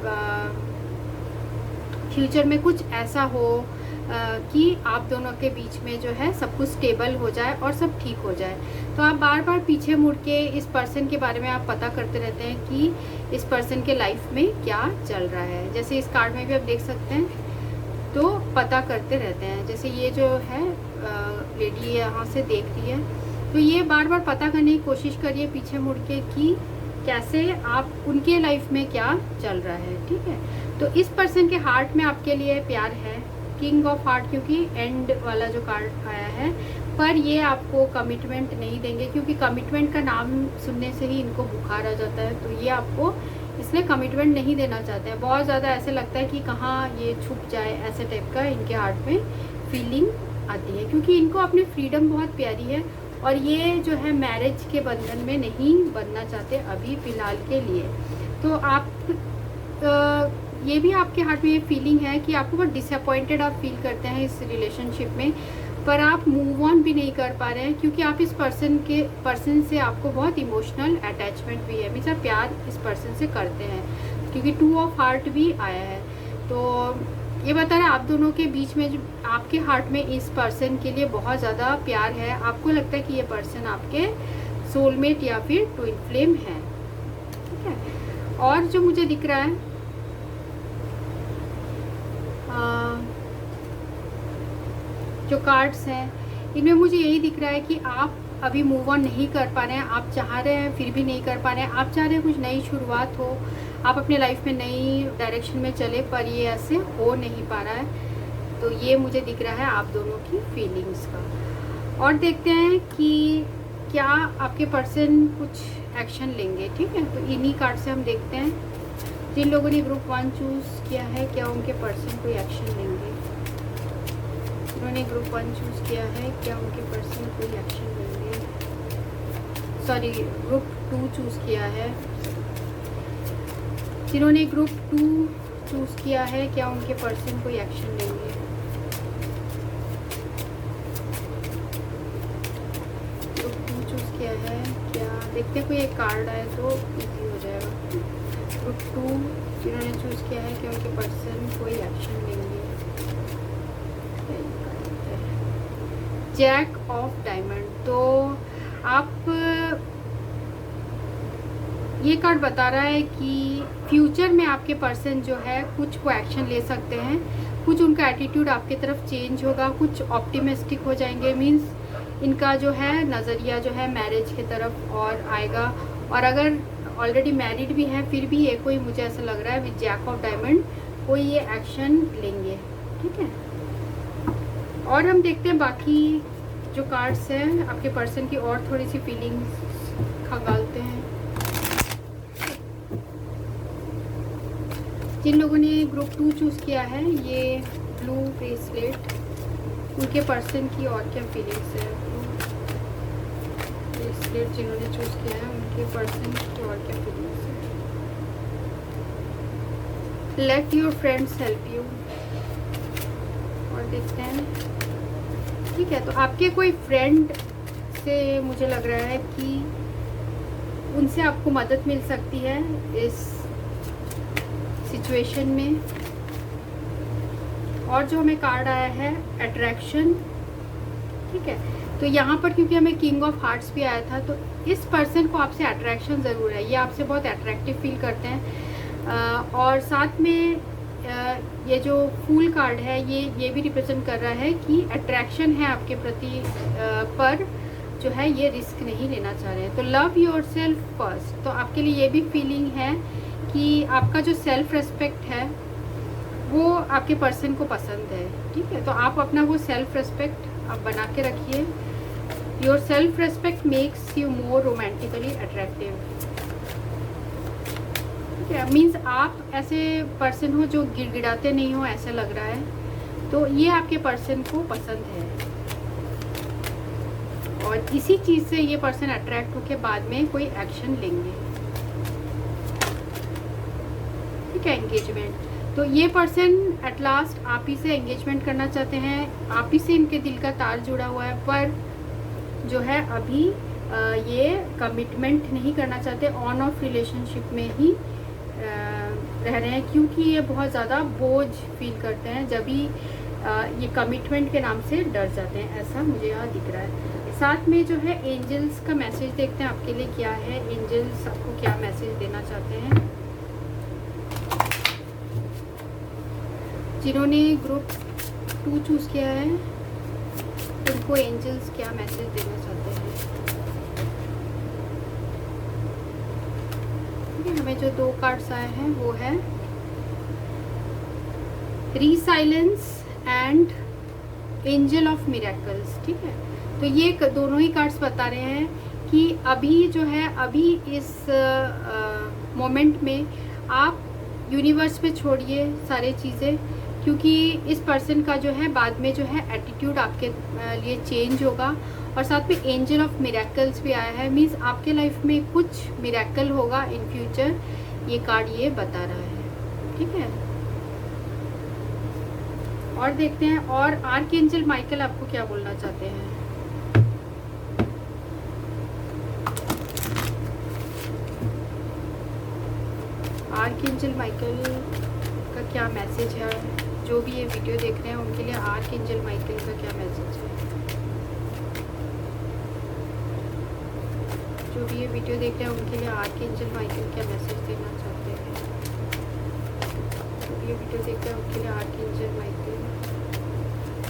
फ्यूचर में कुछ ऐसा हो कि आप दोनों के बीच में जो है सब कुछ स्टेबल हो जाए और सब ठीक हो जाए। तो आप बार बार पीछे मुड़ के इस पर्सन के बारे में आप पता करते रहते हैं कि इस पर्सन के लाइफ में क्या चल रहा है। जैसे इस कार्ड में भी आप देख सकते हैं, तो पता करते रहते हैं। जैसे ये जो है लेडी यहाँ से देख रही है, तो ये बार बार पता करने की कोशिश करिए पीछे मुड़ के कि कैसे आप उनके लाइफ में क्या चल रहा है, ठीक है। तो इस पर्सन के हार्ट में आपके लिए प्यार है, किंग ऑफ हार्ट, क्योंकि एंड वाला जो कार्ड आया है, पर ये आपको कमिटमेंट नहीं देंगे, क्योंकि कमिटमेंट का नाम सुनने से ही इनको बुखार आ जाता है। तो ये आपको इसलिए कमिटमेंट नहीं देना चाहते हैं। बहुत ज़्यादा ऐसे लगता है कि कहाँ ये छुप जाए, ऐसे टाइप का इनके हार्ट में फीलिंग आती है, क्योंकि इनको अपनी फ्रीडम बहुत प्यारी है और ये जो है मैरिज के बंधन में नहीं बनना चाहते अभी फ़िलहाल के लिए। तो आप ये भी आपके हार्ट में ये फीलिंग है कि आपको बहुत डिसअपॉइंटेड आप फील करते हैं इस रिलेशनशिप में, पर आप मूव ऑन भी नहीं कर पा रहे हैं, क्योंकि आप इस पर्सन से आपको बहुत इमोशनल अटैचमेंट भी है, हमेशा प्यार इस पर्सन से करते हैं, क्योंकि 2 ऑफ हार्ट भी आया है। तो ये बता रहे हैं आप दोनों के बीच में जो आपके हार्ट में इस पर्सन के लिए बहुत ज़्यादा प्यार है। आपको लगता है कि ये पर्सन आपके सोलमेट या फिर ट्विन फ्लेम है, ठीक है। और जो मुझे दिख रहा है जो कार्ड्स हैं इनमें मुझे यही दिख रहा है कि आप अभी मूव ऑन नहीं कर पा रहे हैं, आप चाह रहे हैं फिर भी नहीं कर पा रहे हैं, आप चाह रहे हैं कुछ नई शुरुआत हो, आप अपने लाइफ में नई डायरेक्शन में चले, पर ये ऐसे हो नहीं पा रहा है। तो ये मुझे दिख रहा है आप दोनों की फीलिंग्स का। और देखते हैं कि क्या आपके पर्सन कुछ एक्शन लेंगे। ठीक है, तो इन्हीं कार्ड से हम देखते हैं जिन लोगों ने ग्रुप 1 चूज़ किया है क्या उनके पर्सन कोई एक्शन लेंगे। जिन्होंने ग्रुप 1 चूज़ किया है क्या उनके पर्सन कोई एक्शन लेंगे। सॉरी, ग्रुप 2 चूज़ किया है। जिन्होंने ग्रुप 2 चूज़ किया है क्या उनके पर्सन कोई एक्शन लेंगे। ग्रुप 2 चूज़ किया है क्या, देखते हैं कोई एक कार्ड आए तो इजी हो जाएगा। ग्रुप 2 जिन्होंने चूज़ किया है क्या उनके पर्सन कोई एक्शन लेंगे। जैक ऑफ डायमंड, तो आप, ये कार्ड बता रहा है कि फ्यूचर में आपके पर्सन जो है कुछ वो एक्शन ले सकते हैं, कुछ उनका एटीट्यूड आपकी तरफ चेंज होगा, कुछ ऑप्टिमिस्टिक हो जाएंगे। मींस इनका जो है नज़रिया जो है मैरिज की तरफ और आएगा। और अगर ऑलरेडी मैरिड भी है फिर भी ये कोई, मुझे ऐसा लग रहा है विद जैक ऑफ डायमंड कोई ये एक्शन लेंगे। ठीक है, और हम देखते हैं बाकी जो कार्ड्स हैं आपके पर्सन की और थोड़ी सी फीलिंग्स खंगालते हैं। जिन लोगों ने ग्रुप 2 चूज़ किया है ये ब्लू ब्रेसलेट, उनके पर्सन की और क्या फीलिंग्स है। ब्लू ब्रेसलेट जिन्होंने चूज़ किया है उनके पर्सन की और क्या फीलिंग्स है। Let your friends help you, और देखते हैं। ठीक है, तो आपके कोई फ्रेंड से मुझे लग रहा है कि उनसे आपको मदद मिल सकती है इस सिचुएशन में। और जो हमें कार्ड आया है अट्रैक्शन। ठीक है, तो यहाँ पर क्योंकि हमें किंग ऑफ हार्ट्स भी आया था, तो इस पर्सन को आपसे अट्रैक्शन ज़रूर है, ये आपसे बहुत अट्रैक्टिव फील करते हैं। और साथ में ये जो फूल कार्ड है ये भी रिप्रेजेंट कर रहा है कि अट्रैक्शन है आपके प्रति, पर जो है ये रिस्क नहीं लेना चाह रहे हैं। तो लव योर सेल्फ फर्स्ट, तो आपके लिए ये भी फीलिंग है कि आपका जो सेल्फ रेस्पेक्ट है वो आपके पर्सन को पसंद है। ठीक है, तो आप अपना वो सेल्फ रेस्पेक्ट आप बना के रखिए। Your self respect makes you more romantically attractive. Means आप ऐसे पर्सन हो जो गिड़गिड़ाते नहीं हो, ऐसा लग रहा है। तो ये आपके पर्सन को पसंद है और इसी चीज़ से ये पर्सन अट्रैक्ट होकर बाद में कोई एक्शन लेंगे। ठीक है, एंगेजमेंट, तो ये पर्सन एट लास्ट आप ही से एंगेजमेंट करना चाहते हैं, आप ही से इनके दिल का तार जुड़ा हुआ है, पर जो है अभी ये कमिटमेंट नहीं करना चाहते, ऑन ऑफ रिलेशनशिप में ही रह रहे हैं, क्योंकि ये बहुत ज़्यादा बोझ फील करते हैं जब भी ये कमिटमेंट के नाम से डर जाते हैं, ऐसा मुझे यहाँ दिख रहा है। साथ में जो है एंजल्स का मैसेज देखते हैं आपके लिए क्या है। एंजल्स आपको क्या मैसेज देना चाहते हैं। जिन्होंने ग्रुप 2 चूज़ किया है उनको एंजल्स क्या मैसेज देना चाहते हैं। हमें जो 2 कार्ड्स आए हैं वो है रीसाइलेंस एंड एंजल ऑफ मिरेकल्स। ठीक है, तो ये दोनों ही कार्ड्स बता रहे हैं कि अभी जो है, अभी इस मोमेंट में आप यूनिवर्स पे छोड़िए सारी चीज़ें, क्योंकि इस पर्सन का जो है बाद में जो है एटीट्यूड आपके लिए चेंज होगा। और साथ में एंजल ऑफ मिरेकल्स भी आया है, मीन्स आपके लाइफ में कुछ मिरेकल होगा इन फ्यूचर, ये कार्ड ये बता रहा है। ठीक है, और देखते हैं और आर्कएंजल माइकल आपको क्या बोलना चाहते हैं। आर्कएंजल माइकल का क्या मैसेज है, जो भी ये वीडियो देख रहे हैं उनके लिए आर्कएंजल माइकल का क्या मैसेज है। जो भी ये वीडियो देख रहे हैं उनके लिए आर्कएंजल माइकल क्या मैसेज देना चाहते हैं। वीडियो देख रहे हैं उनके लिए आर्कएंजल माइकल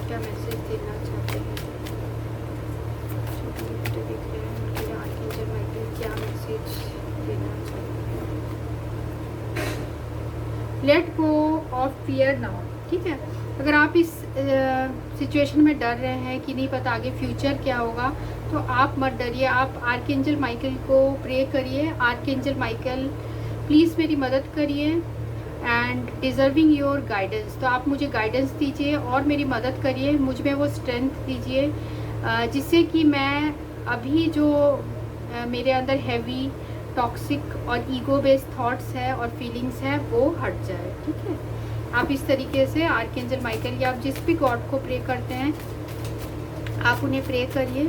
क्या मैसेज देना चाहते हैं। जो भी वीडियो देख रहे हैं उनके लिए आर्कएंजल माइकल क्या मैसेज देना चाहते हैं। Late go of fear now, ठीक है। अगर आप इस सिचुएशन में डर रहे हैं कि नहीं पता आगे फ्यूचर क्या होगा, तो आप मत डरिए, आप आर्कएंजल माइकल को प्रे करिए। आर्कएंजल माइकल प्लीज़ मेरी मदद करिए एंड डिज़र्विंग योर गाइडेंस। तो आप मुझे गाइडेंस दीजिए और मेरी मदद करिए, मुझ में वो स्ट्रेंथ दीजिए जिससे कि मैं अभी जो मेरे अंदर हैवी टॉक्सिक और ईगो बेस्ड थॉट्स है और फीलिंग्स है वो हट जाए, ठीक है। आप इस तरीके से आर्कएंजल माइकल या आप जिस भी गॉड को प्रे करते हैं आप उन्हें प्रे करिए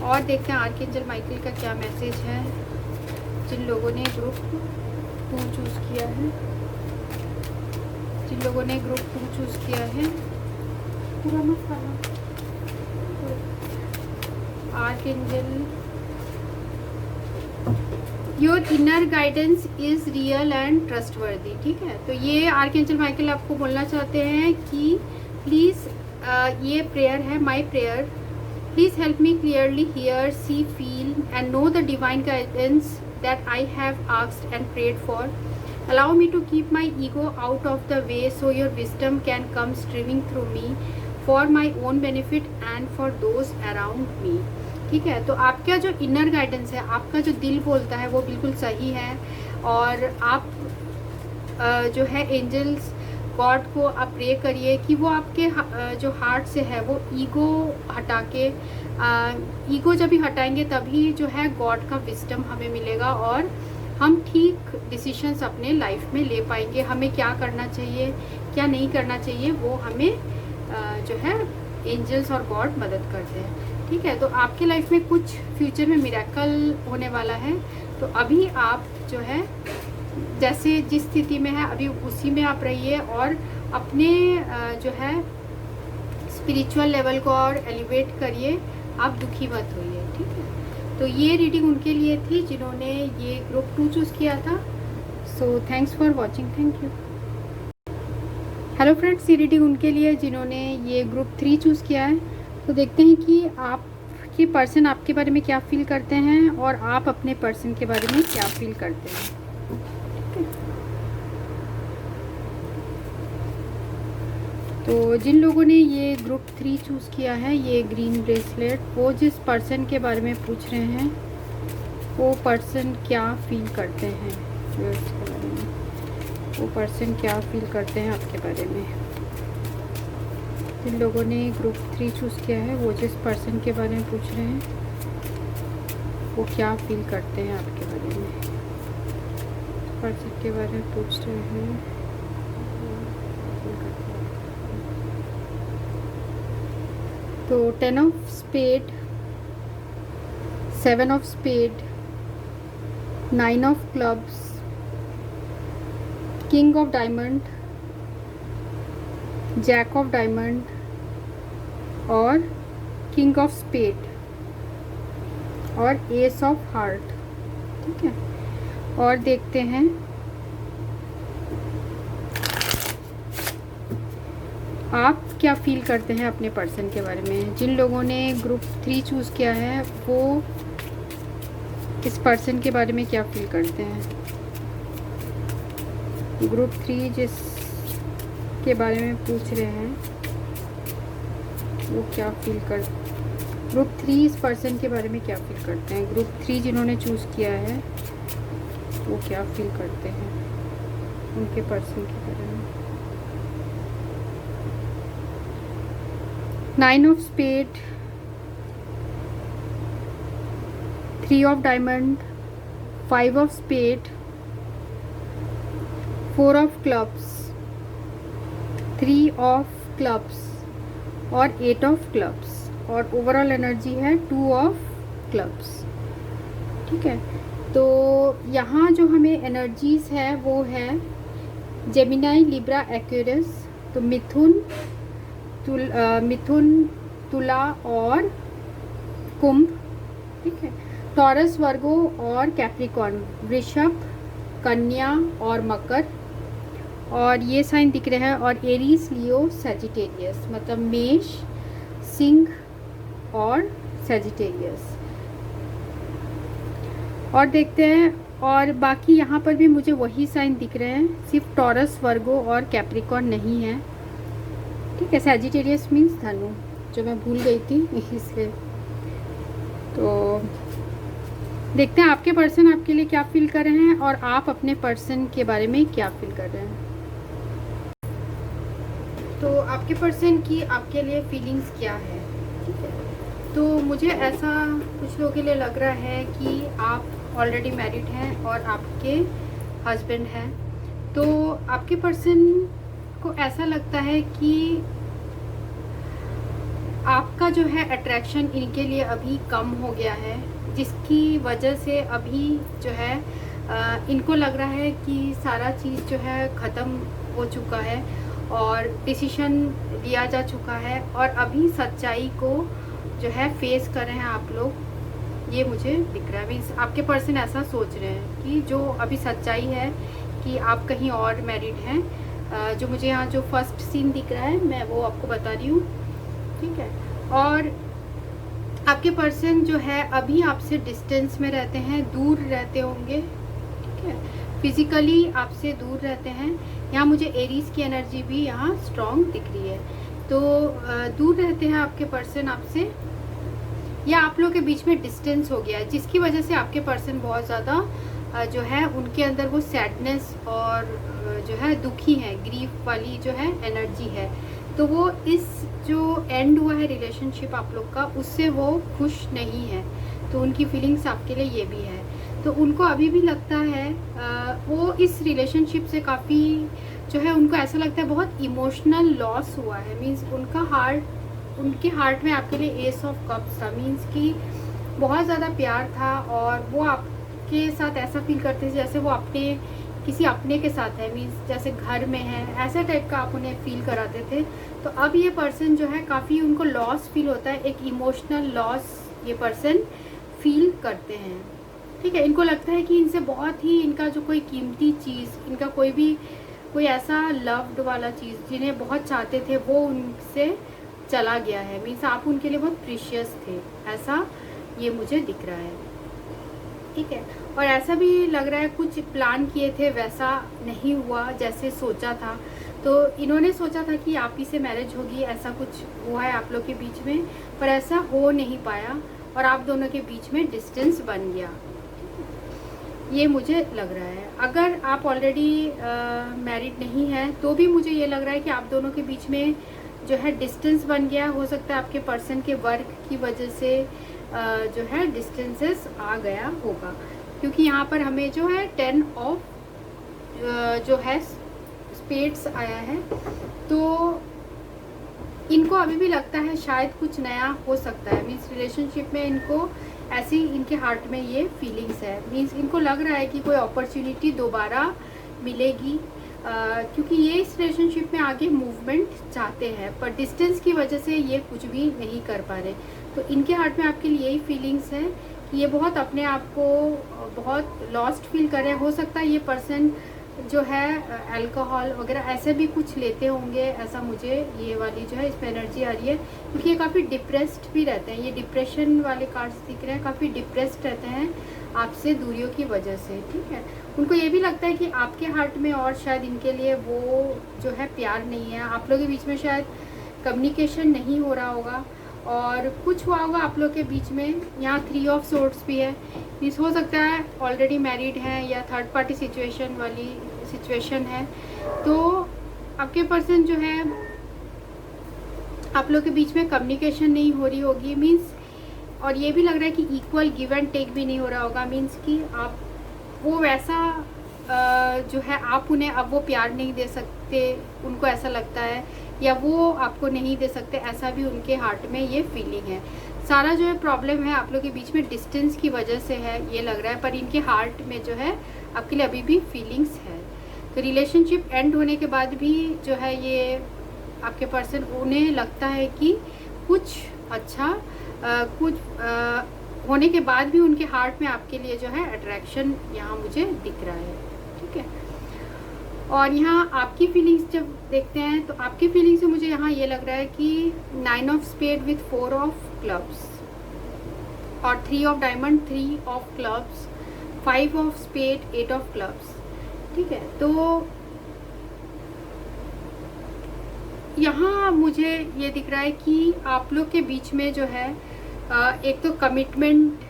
और देखते हैं आर्कएंजल माइकल का क्या मैसेज है जिन लोगों ने ग्रुप 2 चूज़ किया है। जिन लोगों ने ग्रुप 2 चूज़ किया है पूरा मत खाना। Archangel your inner guidance is real and trustworthy, ठीक है। तो ये आर्कएंजल माइकल आपको बोलना चाहते हैं कि प्लीज़ ये प्रेयर है, my prayer, please help me clearly hear see feel and know the divine guidance that I have asked and prayed for. Allow me to keep my ego out of the way so your wisdom can come streaming through me for my own benefit and for those around me, ठीक है। तो आपका जो inner guidance है, आपका जो दिल बोलता है वो बिल्कुल सही है और आप जो है एंजल्स गॉड को आप प्रे करिए कि वो आपके जो हार्ट से है वो ईगो हटा के, ईगो जब भी हटाएंगे तभी जो है गॉड का विजडम हमें मिलेगा और हम ठीक डिसीशंस अपने लाइफ में ले पाएंगे। हमें क्या करना चाहिए क्या नहीं करना चाहिए वो हमें जो है एंजल्स और गॉड मदद करते हैं, ठीक है। तो आपके लाइफ में कुछ फ्यूचर में मिरेकल होने वाला है। तो अभी आप जो है जैसे जिस स्थिति में है अभी उसी में आप रहिए और अपने जो है स्पिरिचुअल लेवल को और एलिवेट करिए, आप दुखी मत होइए, ठीक है। तो ये रीडिंग उनके लिए थी जिन्होंने ये ग्रुप 2 चूज़ किया था। So thanks for watching, thank you. Hello friends, ये रीडिंग उनके लिए जिन्होंने ये ग्रुप 3 चूज़ किया है। तो देखते हैं कि आपके पर्सन आपके बारे में क्या फील करते हैं और आप अपने पर्सन के बारे में क्या फील करते हैं, ठीक है। तो जिन लोगों ने ये ग्रुप 3 चूज़ किया है, ये ग्रीन ब्रेसलेट, वो जिस पर्सन के बारे में पूछ रहे हैं वो पर्सन क्या फील करते हैं इसके बारे में, वो पर्सन क्या फील करते हैं आपके बारे में। जिन लोगों ने ग्रुप 3 चूज़ किया है वो जिस पर्सन के बारे में पूछ रहे हैं वो क्या फील करते हैं आपके बारे में, पर्सन के बारे में पूछ रहे हैं। तो 10 of spade, 7 of spade, 9 of clubs, king of diamond, jack of diamond और किंग ऑफ स्पेड और एस ऑफ हार्ट, ठीक है। और देखते हैं आप क्या फील करते हैं अपने पर्सन के बारे में। जिन लोगों ने ग्रुप 3 चूज़ किया है वो इस पर्सन के बारे में क्या फील करते हैं। ग्रुप 3 जिस के बारे में पूछ रहे हैं वो क्या फील कर, ग्रुप 3 इस पर्सन के बारे में क्या फील करते हैं। ग्रुप 3 जिन्होंने चूज़ किया है वो क्या फील करते हैं उनके पर्सन के बारे में। 9 of spade, 3 of diamond, 5 of spade, 4 of clubs, 3 of clubs और 8 ऑफ क्लब्स और ओवरऑल एनर्जी है 2 ऑफ क्लब्स, ठीक है। तो यहाँ जो हमें एनर्जीज़ है वो है जेमिनाई, लिब्रा, एक्वेरियस, तो मिथुन, तुला और कुंभ, ठीक है। टॉरस, वर्गो और कैप्रिकॉर्न, वृषभ, कन्या और मकर और ये साइन दिख रहे हैं, और एरीज, लियो, सैजिटेरियस, मतलब मेष, सिंह और सैजिटेरियस। और देखते हैं, और बाकी यहाँ पर भी मुझे वही साइन दिख रहे हैं, सिर्फ टॉरस, वर्गो और कैप्रिकॉर्न नहीं है। ठीक है, सैजिटेरियस मीन्स धनु, जो मैं भूल गई थी इसलिए। तो देखते हैं आपके पर्सन आपके लिए क्या फील कर रहे हैं और आप अपने पर्सन के बारे में क्या फील कर रहे हैं। तो आपके पर्सन की आपके लिए फीलिंग्स क्या है। ठीक है, तो मुझे ऐसा कुछ लोगों के लिए लग रहा है कि आप ऑलरेडी मैरिड हैं और आपके हस्बैंड हैं। तो आपके पर्सन को ऐसा लगता है कि आपका जो है अट्रैक्शन इनके लिए अभी कम हो गया है, जिसकी वजह से अभी जो है इनको लग रहा है कि सारा चीज़ जो है ख़त्म हो चुका है और डिसीजन लिया जा चुका है, और अभी सच्चाई को जो है फेस कर रहे हैं आप लोग। ये मुझे दिख रहा है, मीन्स आपके पर्सन ऐसा सोच रहे हैं कि जो अभी सच्चाई है कि आप कहीं और मैरिड हैं। जो मुझे यहाँ जो फर्स्ट सीन दिख रहा है मैं वो आपको बता रही हूँ। ठीक है, और आपके पर्सन जो है अभी आपसे डिस्टेंस में रहते हैं, दूर रहते होंगे। ठीक है, फिजिकली आपसे दूर रहते हैं। यहाँ मुझे एरीज की एनर्जी भी यहाँ स्ट्रॉन्ग दिख रही है। तो दूर रहते हैं आपके पर्सन आपसे, या आप लोग के बीच में डिस्टेंस हो गया है, जिसकी वजह से आपके पर्सन बहुत ज़्यादा जो है उनके अंदर वो सैडनेस और जो है दुखी है, ग्रीफ वाली जो है एनर्जी है। तो वो इस जो एंड हुआ है रिलेशनशिप आप लोग का, उससे वो खुश नहीं है। तो उनकी फीलिंग्स आपके लिए ये भी है। तो उनको अभी भी लगता है वो इस रिलेशनशिप से काफ़ी जो है उनको ऐसा लगता है बहुत इमोशनल लॉस हुआ है। मीन्स उनके हार्ट में आपके लिए एस ऑफ कप्स था, मीन्स कि बहुत ज़्यादा प्यार था और वो आपके साथ ऐसा फील करते थे जैसे वो किसी अपने के साथ है, मीन्स जैसे घर में है, ऐसा टाइप का आप उन्हें फील कराते थे। तो अब ये पर्सन जो है काफ़ी उनको लॉस फील होता है, एक इमोशनल लॉस ये पर्सन फील करते हैं। ठीक है, इनको लगता है कि इनसे बहुत ही इनका जो कोई कीमती चीज़, इनका कोई ऐसा लव्ड वाला चीज़ जिन्हें बहुत चाहते थे वो उनसे चला गया है। मीन्स आप उनके लिए बहुत प्रीशियस थे, ऐसा ये मुझे दिख रहा है। ठीक है, और ऐसा भी लग रहा है कुछ प्लान किए थे वैसा नहीं हुआ जैसे सोचा था। तो इन्होंने सोचा था कि आप ही से मैरिज होगी, ऐसा कुछ हुआ है आप लोग के बीच में, पर ऐसा हो नहीं पाया और आप दोनों के बीच में डिस्टेंस बन गया। ये मुझे लग रहा है। अगर आप ऑलरेडी मैरिड नहीं हैं तो भी मुझे ये लग रहा है कि आप दोनों के बीच में जो है डिस्टेंस बन गया। हो सकता है आपके पर्सन के वर्क की वजह से जो है डिस्टेंसेस आ गया होगा, क्योंकि यहाँ पर हमें जो है 10 ऑफ जो है स्पेड्स आया है। तो इनको अभी भी लगता है शायद कुछ नया हो सकता है। मीन्स रिलेशनशिप में इनको ऐसी इनके हार्ट में ये फीलिंग्स है। मीन्स इनको लग रहा है कि कोई अपॉर्चुनिटी दोबारा मिलेगी, क्योंकि ये इस रिलेशनशिप में आगे मूवमेंट चाहते हैं, पर डिस्टेंस की वजह से ये कुछ भी नहीं कर पा रहे। तो इनके हार्ट में आपके लिए यही फीलिंग्स है कि ये बहुत अपने आप को बहुत लॉस्ट फील कर रहे हैं। हो सकता है ये पर्सन जो है अल्कोहल वगैरह ऐसे भी कुछ लेते होंगे, ऐसा मुझे ये वाली जो है इस पर एनर्जी आ रही है, क्योंकि ये काफ़ी डिप्रेस्ड भी रहते हैं। ये डिप्रेशन वाले कार्ड्स दिख रहे हैं, काफ़ी डिप्रेस्ड रहते हैं आपसे दूरियों की वजह से। ठीक है, उनको ये भी लगता है कि आपके हार्ट में और शायद इनके लिए वो जो है प्यार नहीं है। आप लोगों के बीच में शायद कम्युनिकेशन नहीं हो रहा होगा और कुछ हुआ होगा आप लोग के बीच में। यहाँ 3 ऑफ सोर्ड्स भी है, इस हो सकता है ऑलरेडी मैरिड हैं या थर्ड पार्टी सिचुएशन वाली सिचुएशन है। तो आपके पर्सन जो है आप लोग के बीच में कम्युनिकेशन नहीं हो रही होगी, मीन्स, और ये भी लग रहा है कि इक्वल गिव एंड टेक भी नहीं हो रहा होगा। मीन्स कि आप वो वैसा जो है आप उन्हें अब वो प्यार नहीं दे सकते, उनको ऐसा लगता है, या वो आपको नहीं दे सकते, ऐसा भी उनके हार्ट में ये फीलिंग है। सारा जो है प्रॉब्लम है आप लोग के बीच में डिस्टेंस की वजह से है ये लग रहा है, पर इनके हार्ट में जो है आपके लिए अभी भी फीलिंग्स है। तो रिलेशनशिप एंड होने के बाद भी जो है ये आपके पर्सन, उन्हें लगता है कि कुछ अच्छा होने के बाद भी उनके हार्ट में आपके लिए जो है अट्रैक्शन यहाँ मुझे दिख रहा है। ठीक है, और यहाँ आपकी फीलिंग्स जब देखते हैं तो आपकी फीलिंग्स से मुझे यहाँ ये लग रहा है कि 9 of spade with 4 of clubs और 3 of diamond, 3 of clubs, 5 of spade, 8 of clubs. ठीक है, तो यहाँ मुझे ये दिख रहा है कि आप लोग के बीच में जो है एक तो कमिटमेंट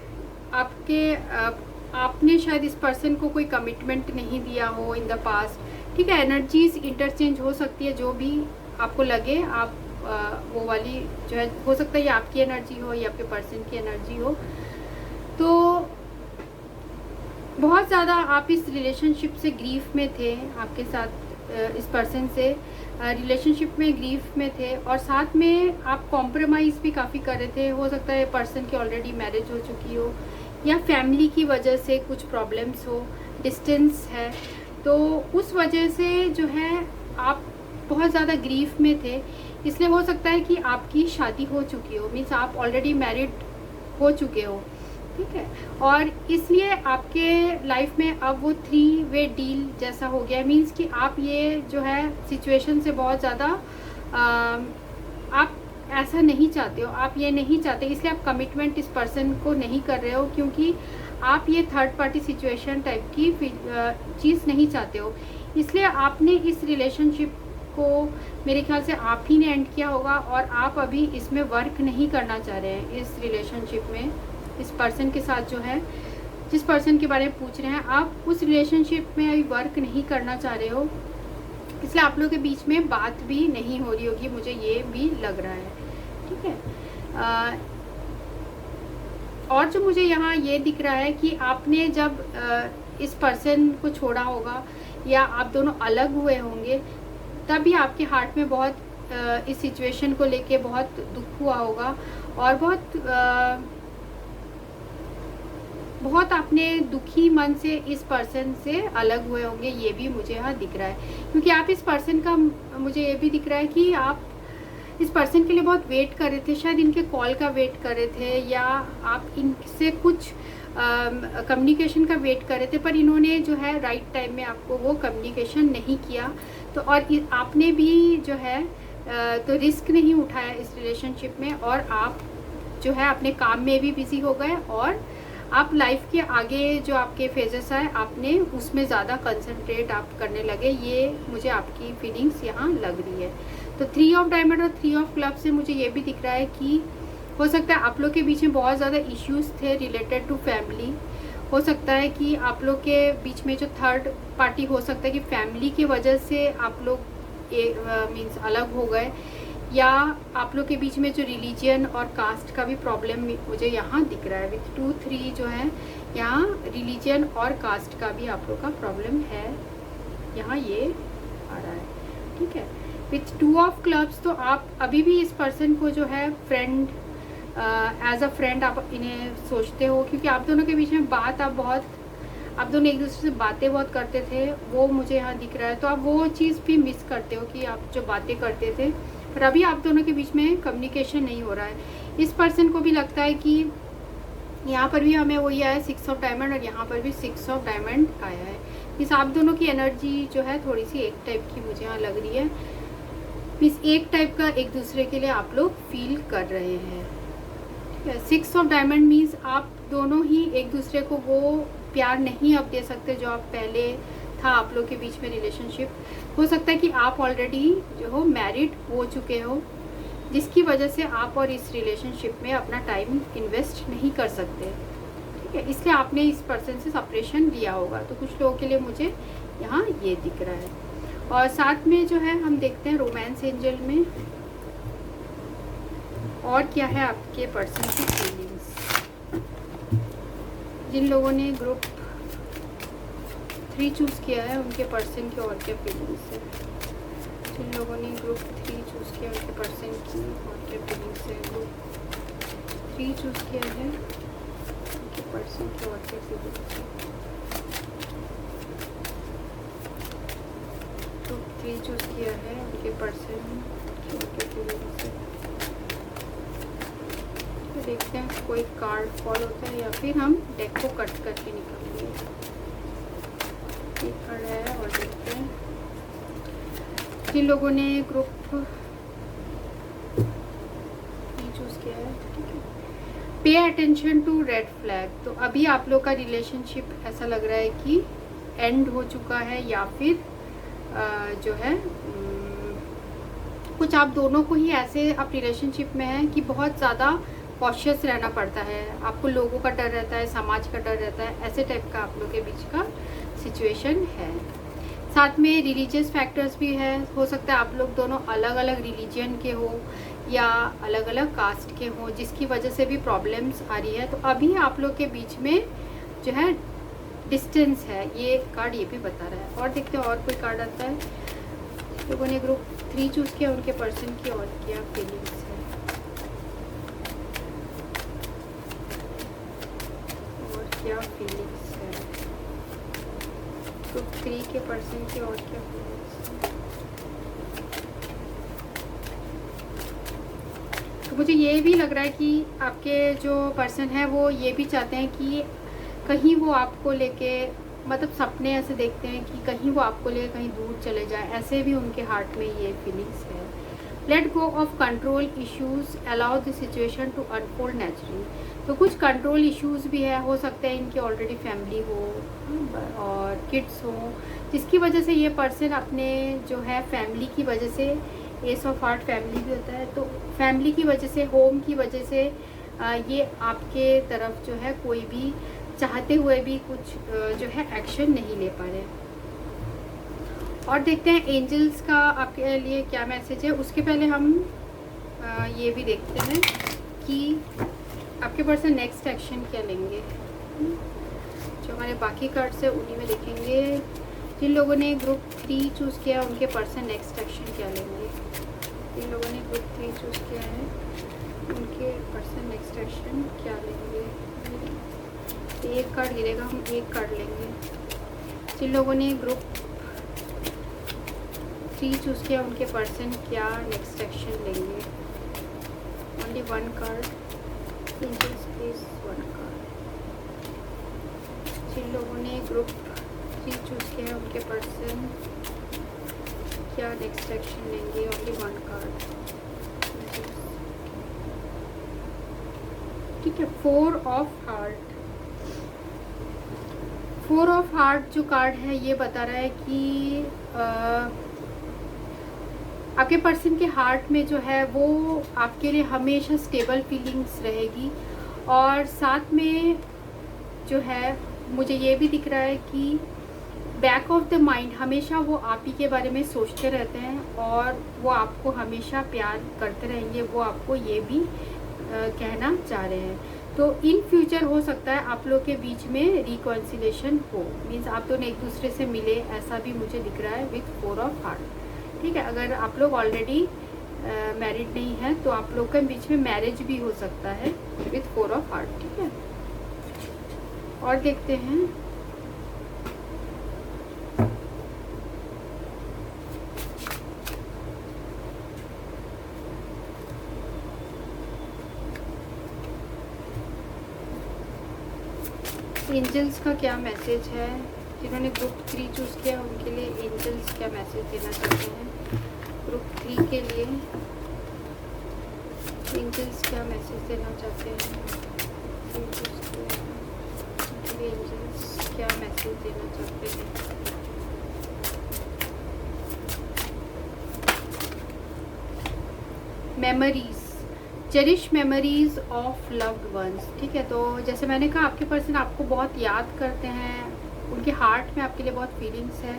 आपने शायद इस पर्सन को कोई कमिटमेंट नहीं दिया हो इन द पास्ट। ठीक है, एनर्जीज इंटरचेंज हो सकती है, जो भी आपको लगे आप वो वाली जो है, हो सकता है ये आपकी एनर्जी हो या आपके पर्सन की एनर्जी हो। तो बहुत ज़्यादा आप इस रिलेशनशिप से ग्रीफ में थे, आपके साथ इस पर्सन से रिलेशनशिप में ग्रीफ में थे, और साथ में आप कॉम्प्रोमाइज़ भी काफ़ी कर रहे थे। हो सकता है पर्सन की ऑलरेडी मैरिज हो चुकी हो या फैमिली की वजह से कुछ प्रॉब्लम्स हो, डिस्टेंस है, तो उस वजह से जो है आप बहुत ज़्यादा ग्रीफ में थे। इसलिए हो सकता है कि आपकी शादी हो चुकी हो, मीन्स आप ऑलरेडी मैरिड हो चुके हो। ठीक है, और इसलिए आपके लाइफ में अब वो 3 वे डील जैसा हो गया, मीन्स कि आप ये जो है सिचुएशन से बहुत ज़्यादा आप ऐसा नहीं चाहते हो, आप ये नहीं चाहते, इसलिए आप कमिटमेंट इस पर्सन को नहीं कर रहे हो, क्योंकि आप ये थर्ड पार्टी सिचुएशन टाइप की चीज़ नहीं चाहते हो। इसलिए आपने इस रिलेशनशिप को मेरे ख्याल से आप ही ने एंड किया होगा, और आप अभी इसमें वर्क नहीं करना चाह रहे हैं इस रिलेशनशिप में। इस पर्सन के साथ जो है, जिस पर्सन के बारे में पूछ रहे हैं, आप उस रिलेशनशिप में अभी वर्क नहीं करना चाह रहे हो, इसलिए आप लोगों के बीच में बात भी नहीं हो रही होगी, मुझे ये भी लग रहा है। ठीक है, और जो मुझे यहाँ ये दिख रहा है कि आपने जब इस पर्सन को छोड़ा होगा या आप दोनों अलग हुए होंगे, तभी आपके हार्ट में बहुत इस सिचुएशन को लेके बहुत दुख हुआ होगा, और बहुत आपने दुखी मन से इस पर्सन से अलग हुए होंगे, ये भी मुझे यहाँ दिख रहा है। क्योंकि आप इस पर्सन का, मुझे ये भी दिख रहा है कि आप इस पर्सन के लिए बहुत वेट कर रहे थे, शायद इनके कॉल का वेट कर रहे थे, या आप इनसे कुछ कम्युनिकेशन का वेट कर रहे थे, पर इन्होंने जो है राइट टाइम में आपको वो कम्युनिकेशन नहीं किया। तो और आपने भी जो है तो रिस्क नहीं उठाया इस रिलेशनशिप में, और आप जो है अपने काम में भी बिजी हो गए, और आप लाइफ के आगे जो आपके फेजेस है आपने उसमें ज़्यादा कंसंट्रेट आप करने लगे। ये मुझे आपकी फीलिंग्स यहाँ लग रही है। तो 3 ऑफ डायमंड और 3 ऑफ क्लब से मुझे ये भी दिख रहा है कि हो सकता है आप लोग के बीच में बहुत ज़्यादा इश्यूज थे रिलेटेड टू फैमिली। हो सकता है कि आप लोग के बीच में जो थर्ड पार्टी, हो सकता है कि फैमिली की वजह से आप लोग मीन्स अलग हो गए, या आप लोग के बीच में जो रिलीजन और कास्ट का भी प्रॉब्लम मुझे यहाँ दिख रहा है। विथ 2, 3 जो है यहाँ रिलीजन और कास्ट का भी आप लोग का प्रॉब्लम है, यहाँ ये आ रहा है। ठीक है, विथ 2 ऑफ क्लब्स तो आप अभी भी इस पर्सन को जो है फ्रेंड, एज अ फ्रेंड आप इन्हें सोचते हो, क्योंकि आप दोनों के बीच में बात आप दोनों एक दूसरे से बातें बहुत करते थे, वो मुझे यहाँ दिख रहा है। तो आप वो चीज़ भी मिस करते हो कि आप जो बातें करते थे, पर अभी आप दोनों के बीच में कम्युनिकेशन नहीं हो रहा है। इस पर्सन को भी लगता है कि यहाँ पर भी हमें वही आया 6 ऑफ डायमंड, और यहाँ पर भी 6 ऑफ डायमंड आया है। इस आप दोनों की एनर्जी जो है थोड़ी सी एक टाइप की मुझे यहाँ लग रही है, इस एक टाइप का एक दूसरे के लिए आप लोग फील कर रहे हैं। 6 ऑफ डायमंड मीन्स आप दोनों ही एक दूसरे को वो प्यार नहीं अब दे सकते जो आप पहले था आप लोग के बीच में रिलेशनशिप। हो सकता है कि आप ऑलरेडी जो हो मैरिड हो चुके हो, जिसकी वजह से आप और इस रिलेशनशिप में अपना टाइम इन्वेस्ट नहीं कर सकते। ठीक है, इसलिए आपने इस पर्सन से सेपरेशन लिया होगा। तो कुछ लोगों के लिए मुझे यहाँ ये दिख रहा है। और साथ में जो है हम देखते हैं रोमांस एंजल में और क्या है आपके पर्सन की फीलिंग्स। जिन लोगों ने ग्रुप 3 चूज़ किया है उनके पर्सन की और क्या फीलिंग्स है। जिन लोगों ने ग्रुप 3 चूज़ किया उनके पर्सन की और क्या फीलिंग्स है। ग्रुप 3 चूज़ किया है उनके पर्सन की और क्या फीलिंग्स है। ग्रुप 3 चूज़ किया है उनके पर्सन की और क्या फीलिंग्स है। तो देखते हैं कोई कार्ड फॉल होता है या फिर हम डेक को कट करके निकालेंगे। एक कार्ड है और देखते हैं जिन लोगों ने ग्रुप चूज किया है, ठीक है, pay attention to red flag. तो अभी आप लोग का रिलेशनशिप ऐसा लग रहा है कि एंड हो चुका है, या फिर जो है कुछ आप दोनों को ही ऐसे आप रिलेशनशिप में हैं कि बहुत ज़्यादा कॉशियस रहना पड़ता है, आपको लोगों का डर रहता है, समाज का डर रहता है, ऐसे टाइप का आप लोग के बीच का सिचुएशन है। साथ में रिलीजियस फैक्टर्स भी है, हो सकता है आप लोग दोनों अलग अलग रिलीजन के हो या अलग अलग कास्ट के हो, जिसकी वजह से भी प्रॉब्लम्स आ रही है। तो अभी आप लोग के बीच में जो है डिस्टेंस है, ये कार्ड ये भी बता रहा है। और देखते हैं और कोई कार्ड आता है। लोगों ने ग्रुप 3 चूज़ किया, उनके पर्सन की और क्या फीलिंग्स है, और क्या फीलिंग्स है ग्रुप 3 के पर्सन की, और क्या फीलिंग्स है। तो मुझे ये भी लग रहा है कि आपके जो पर्सन है वो ये भी चाहते हैं कि कहीं वो आपको लेके, मतलब सपने ऐसे देखते हैं कि कहीं वो आपको लेके कहीं दूर चले जाए, ऐसे भी उनके हार्ट में ये फीलिंग्स है। Let go of control issues, allow the situation to unfold naturally. तो कुछ कंट्रोल इश्यूज भी है, हो सकता है इनकी ऑलरेडी फैमिली हो और किड्स हो, जिसकी वजह से ये पर्सन अपने जो है फैमिली की वजह से, एस ऑफ हार्ट फैमिली भी होता है, तो फैमिली की वजह से, होम की वजह से ये आपके तरफ जो है कोई भी चाहते हुए भी कुछ जो है एक्शन नहीं ले पा रहे। और देखते हैं एंजल्स का आपके लिए क्या मैसेज है। उसके पहले हम ये भी देखते हैं कि आपके पर्सन नेक्स्ट एक्शन क्या लेंगे। जो हमारे बाकी कार्ड्स है उन्हीं में देखेंगे। जिन लोगों ने ग्रुप 3 चूज़ किया उनके पर्सन नेक्स्ट एक्शन क्या लेंगे। जिन लोगों ने ग्रुप 3 चूज़ किया है उनके पर्सन नेक्स्ट एक्शन क्या लेंगे। एक कार्ड गिरेगा, हम एक कार्ड लेंगे। जिन लोगों ने ग्रुप 3 चूज़ किया उनके पर्सन क्या नेक्स्ट एक्शन लेंगे। Only one card, angels please one card. जिन लोगों ने ग्रुप 3 चूज़ किया उनके पर्सन क्या नेक्स्ट एक्शन लेंगे। ओनली वन कार्ड, ठीक है। 4 ऑफ हार्ट, 4 ऑफ हार्ट जो कार्ड है ये बता रहा है कि आपके पर्सन के हार्ट में जो है वो आपके लिए हमेशा स्टेबल फीलिंग्स रहेगी। और साथ में जो है मुझे ये भी दिख रहा है कि बैक ऑफ द माइंड हमेशा वो आप ही के बारे में सोचते रहते हैं और वो आपको हमेशा प्यार करते रहेंगे, वो आपको ये भी कहना चाह रहे हैं। तो इन फ्यूचर हो सकता है आप लोग के बीच में रिकॉन्सिलेशन हो, मीन्स आप दोनों एक दूसरे से मिले, ऐसा भी मुझे दिख रहा है विथ 4 ऑफ हार्ट, ठीक है। अगर आप लोग ऑलरेडी मैरिड नहीं है तो आप लोग के बीच में मैरिज भी हो सकता है विथ 4 ऑफ हार्ट, ठीक है। और देखते हैं एंजल्स का क्या मैसेज है। जिन्होंने ग्रुप 3 चूज़ किया उनके लिए एंजल्स क्या मैसेज देना चाहते हैं। ग्रुप 3 के लिए एंजल्स क्या मैसेज देना चाहते हैं। उनके लिए एंजल्स क्या मैसेज देना चाहते हैं। Memories, cherish memories of loved ones, ठीक है। तो जैसे मैंने कहा आपके पर्सन आपको बहुत याद करते हैं, उनके हार्ट में आपके लिए बहुत फीलिंग्स है,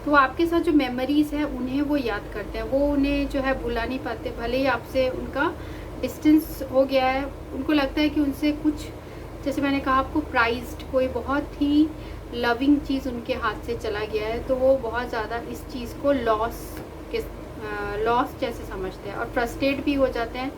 तो आपके साथ जो मेमोरीज है उन्हें वो याद करते हैं, वो उन्हें जो है भुला नहीं पाते। भले ही आपसे उनका डिस्टेंस हो गया है, उनको लगता है कि उनसे कुछ, जैसे मैंने कहा आपको प्राइज्ड कोई बहुत ही लविंग चीज़ उनके हाथ से चला गया है, तो वो बहुत ज़्यादा इस चीज़ को लॉस जैसे समझते हैं और फ्रस्ट्रेट भी हो जाते हैं।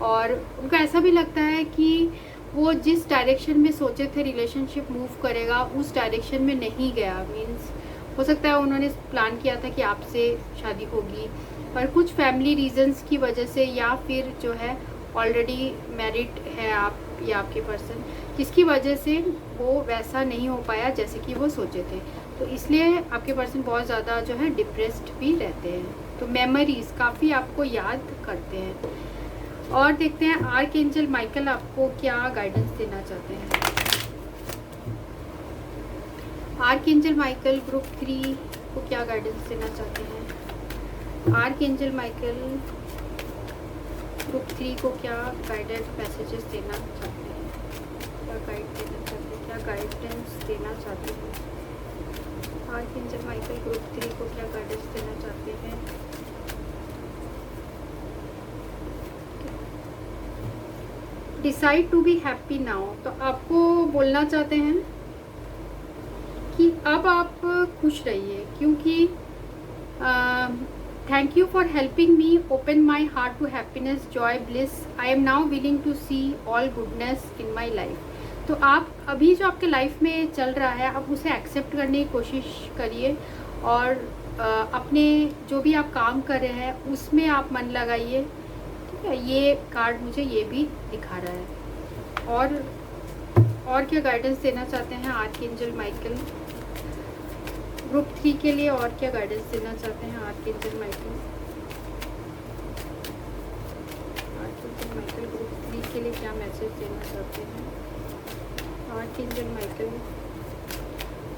और उनको ऐसा भी लगता है कि वो जिस डायरेक्शन में सोचे थे रिलेशनशिप मूव करेगा उस डायरेक्शन में नहीं गया। मीन्स हो सकता है उन्होंने प्लान किया था कि आपसे शादी होगी, पर कुछ फैमिली रीजंस की वजह से या फिर जो है ऑलरेडी मैरिड है आप या आपके पर्सन, जिसकी वजह से वो वैसा नहीं हो पाया जैसे कि वो सोचे थे। तो इसलिए आपके पर्सन बहुत ज़्यादा जो है डिप्रेस्ड भी रहते हैं। तो मेमोरीज काफ़ी आपको याद करते हैं। और देखते हैं आर्कएंजल माइकल आपको क्या गाइडेंस देना चाहते हैं। आर्कएंजल माइकल ग्रुप 3 को क्या गाइडेंस देना चाहते हैं। आर्कएंजल माइकल ग्रुप 3 को क्या गाइडेंस मैसेजेस देना चाहते हैं, क्या गाइड देना चाहते हैं, क्या गाइडेंस देना चाहते हैं। आर्कएंजल माइकल ग्रुप 3 को क्या गाइडेंस देना चाहते हैं। Decide to be happy now, तो आपको बोलना चाहते हैं कि अब आप खुश रहिए, क्योंकि thank you for helping me open my heart to happiness joy bliss, I am now willing to see all goodness in my life. तो आप अभी जो आपके लाइफ में चल रहा है आप उसे एक्सेप्ट करने की कोशिश करिए, और अपने जो भी आप काम कर रहे हैं उसमें आप मन लगाइए, ठीक है। ये कार्ड मुझे ये भी दिखा रहा है। और क्या गाइडेंस देना चाहते हैं आर्कएंजल माइकल ग्रुप 3 के लिए, और क्या गाइडेंस देना चाहते हैं archangel Michael. Archangel Michael group 3 के लिए क्या मैसेज देना चाहते हैं। आर्कएंजल माइकल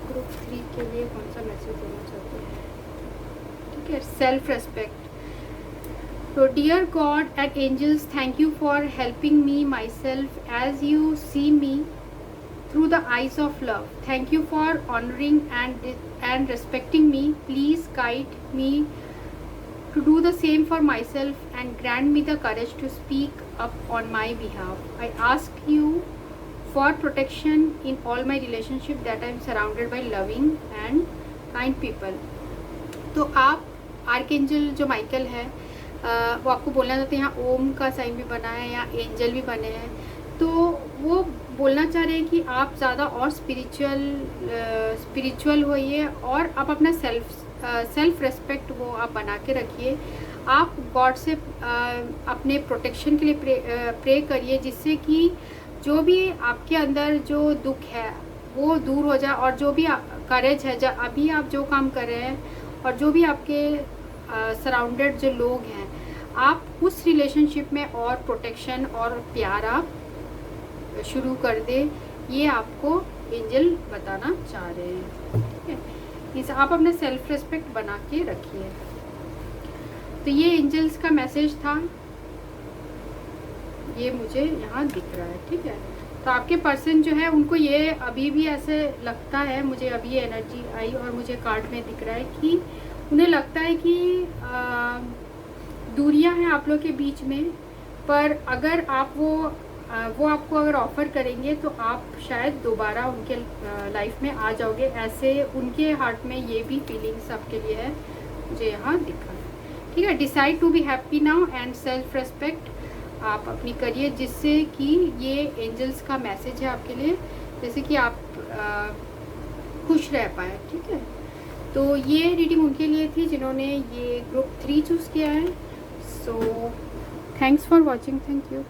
ग्रुप 3 के लिए कौन सा मैसेज देना चाहते हैं, ठीक है। सेल्फ रेस्पेक्ट, तो dear God and angels, thank you for helping me my self as you see me through the eyes of love. Thank you for honoring and respecting me. Please guide me to do the same for myself and grant me the courage to speak up on my behalf. I ask you for protection in all my relationship that I am surrounded by loving and kind people. तो आप archangel जो Michael है वो आपको बोलना चाहते हैं, यहाँ ओम का साइन भी बना है, यहाँ एंजल भी बने हैं, तो वो बोलना चाह रहे हैं कि आप ज़्यादा और स्पिरिचुअल होइए, और आप अपना सेल्फ रेस्पेक्ट वो आप बना के रखिए। आप गॉड से अपने प्रोटेक्शन के लिए प्रे करिए, जिससे कि जो भी आपके अंदर जो दुख है वो दूर हो जाए, और जो भी करेज है अभी आप जो काम कर रहे हैं, और जो भी आपके सराउंडेड जो लोग हैं, आप उस रिलेशनशिप में और प्रोटेक्शन और प्यार आप शुरू कर दे, ये आपको एंजल बताना चाह रहे हैं, ठीक है। इस आप अपना सेल्फ रेस्पेक्ट बना के रखिए। तो ये एंजल्स का मैसेज था, ये मुझे यहाँ दिख रहा है, ठीक है। तो आपके पर्सन जो है उनको ये अभी भी ऐसे लगता है, मुझे अभी ये एनर्जी आई और मुझे कार्ड में दिख रहा है कि उन्हें लगता है कि दूरियां हैं आप लोग के बीच में, पर अगर आप वो आपको अगर ऑफ़र करेंगे तो आप शायद दोबारा उनके लाइफ में आ जाओगे, ऐसे उनके हार्ट में ये भी फीलिंग्स आपके लिए है, मुझे यहाँ दिखा है, ठीक है। Decide to be happy now and self respect आप अपनी करिए, जिससे कि ये एंजल्स का मैसेज है आपके लिए, जैसे कि आप खुश रह पाए, ठीक है। तो ये रीडिंग उनके लिए थी जिन्होंने ये ग्रुप 3 चूज़ किया है। So thanks for watching, thank you.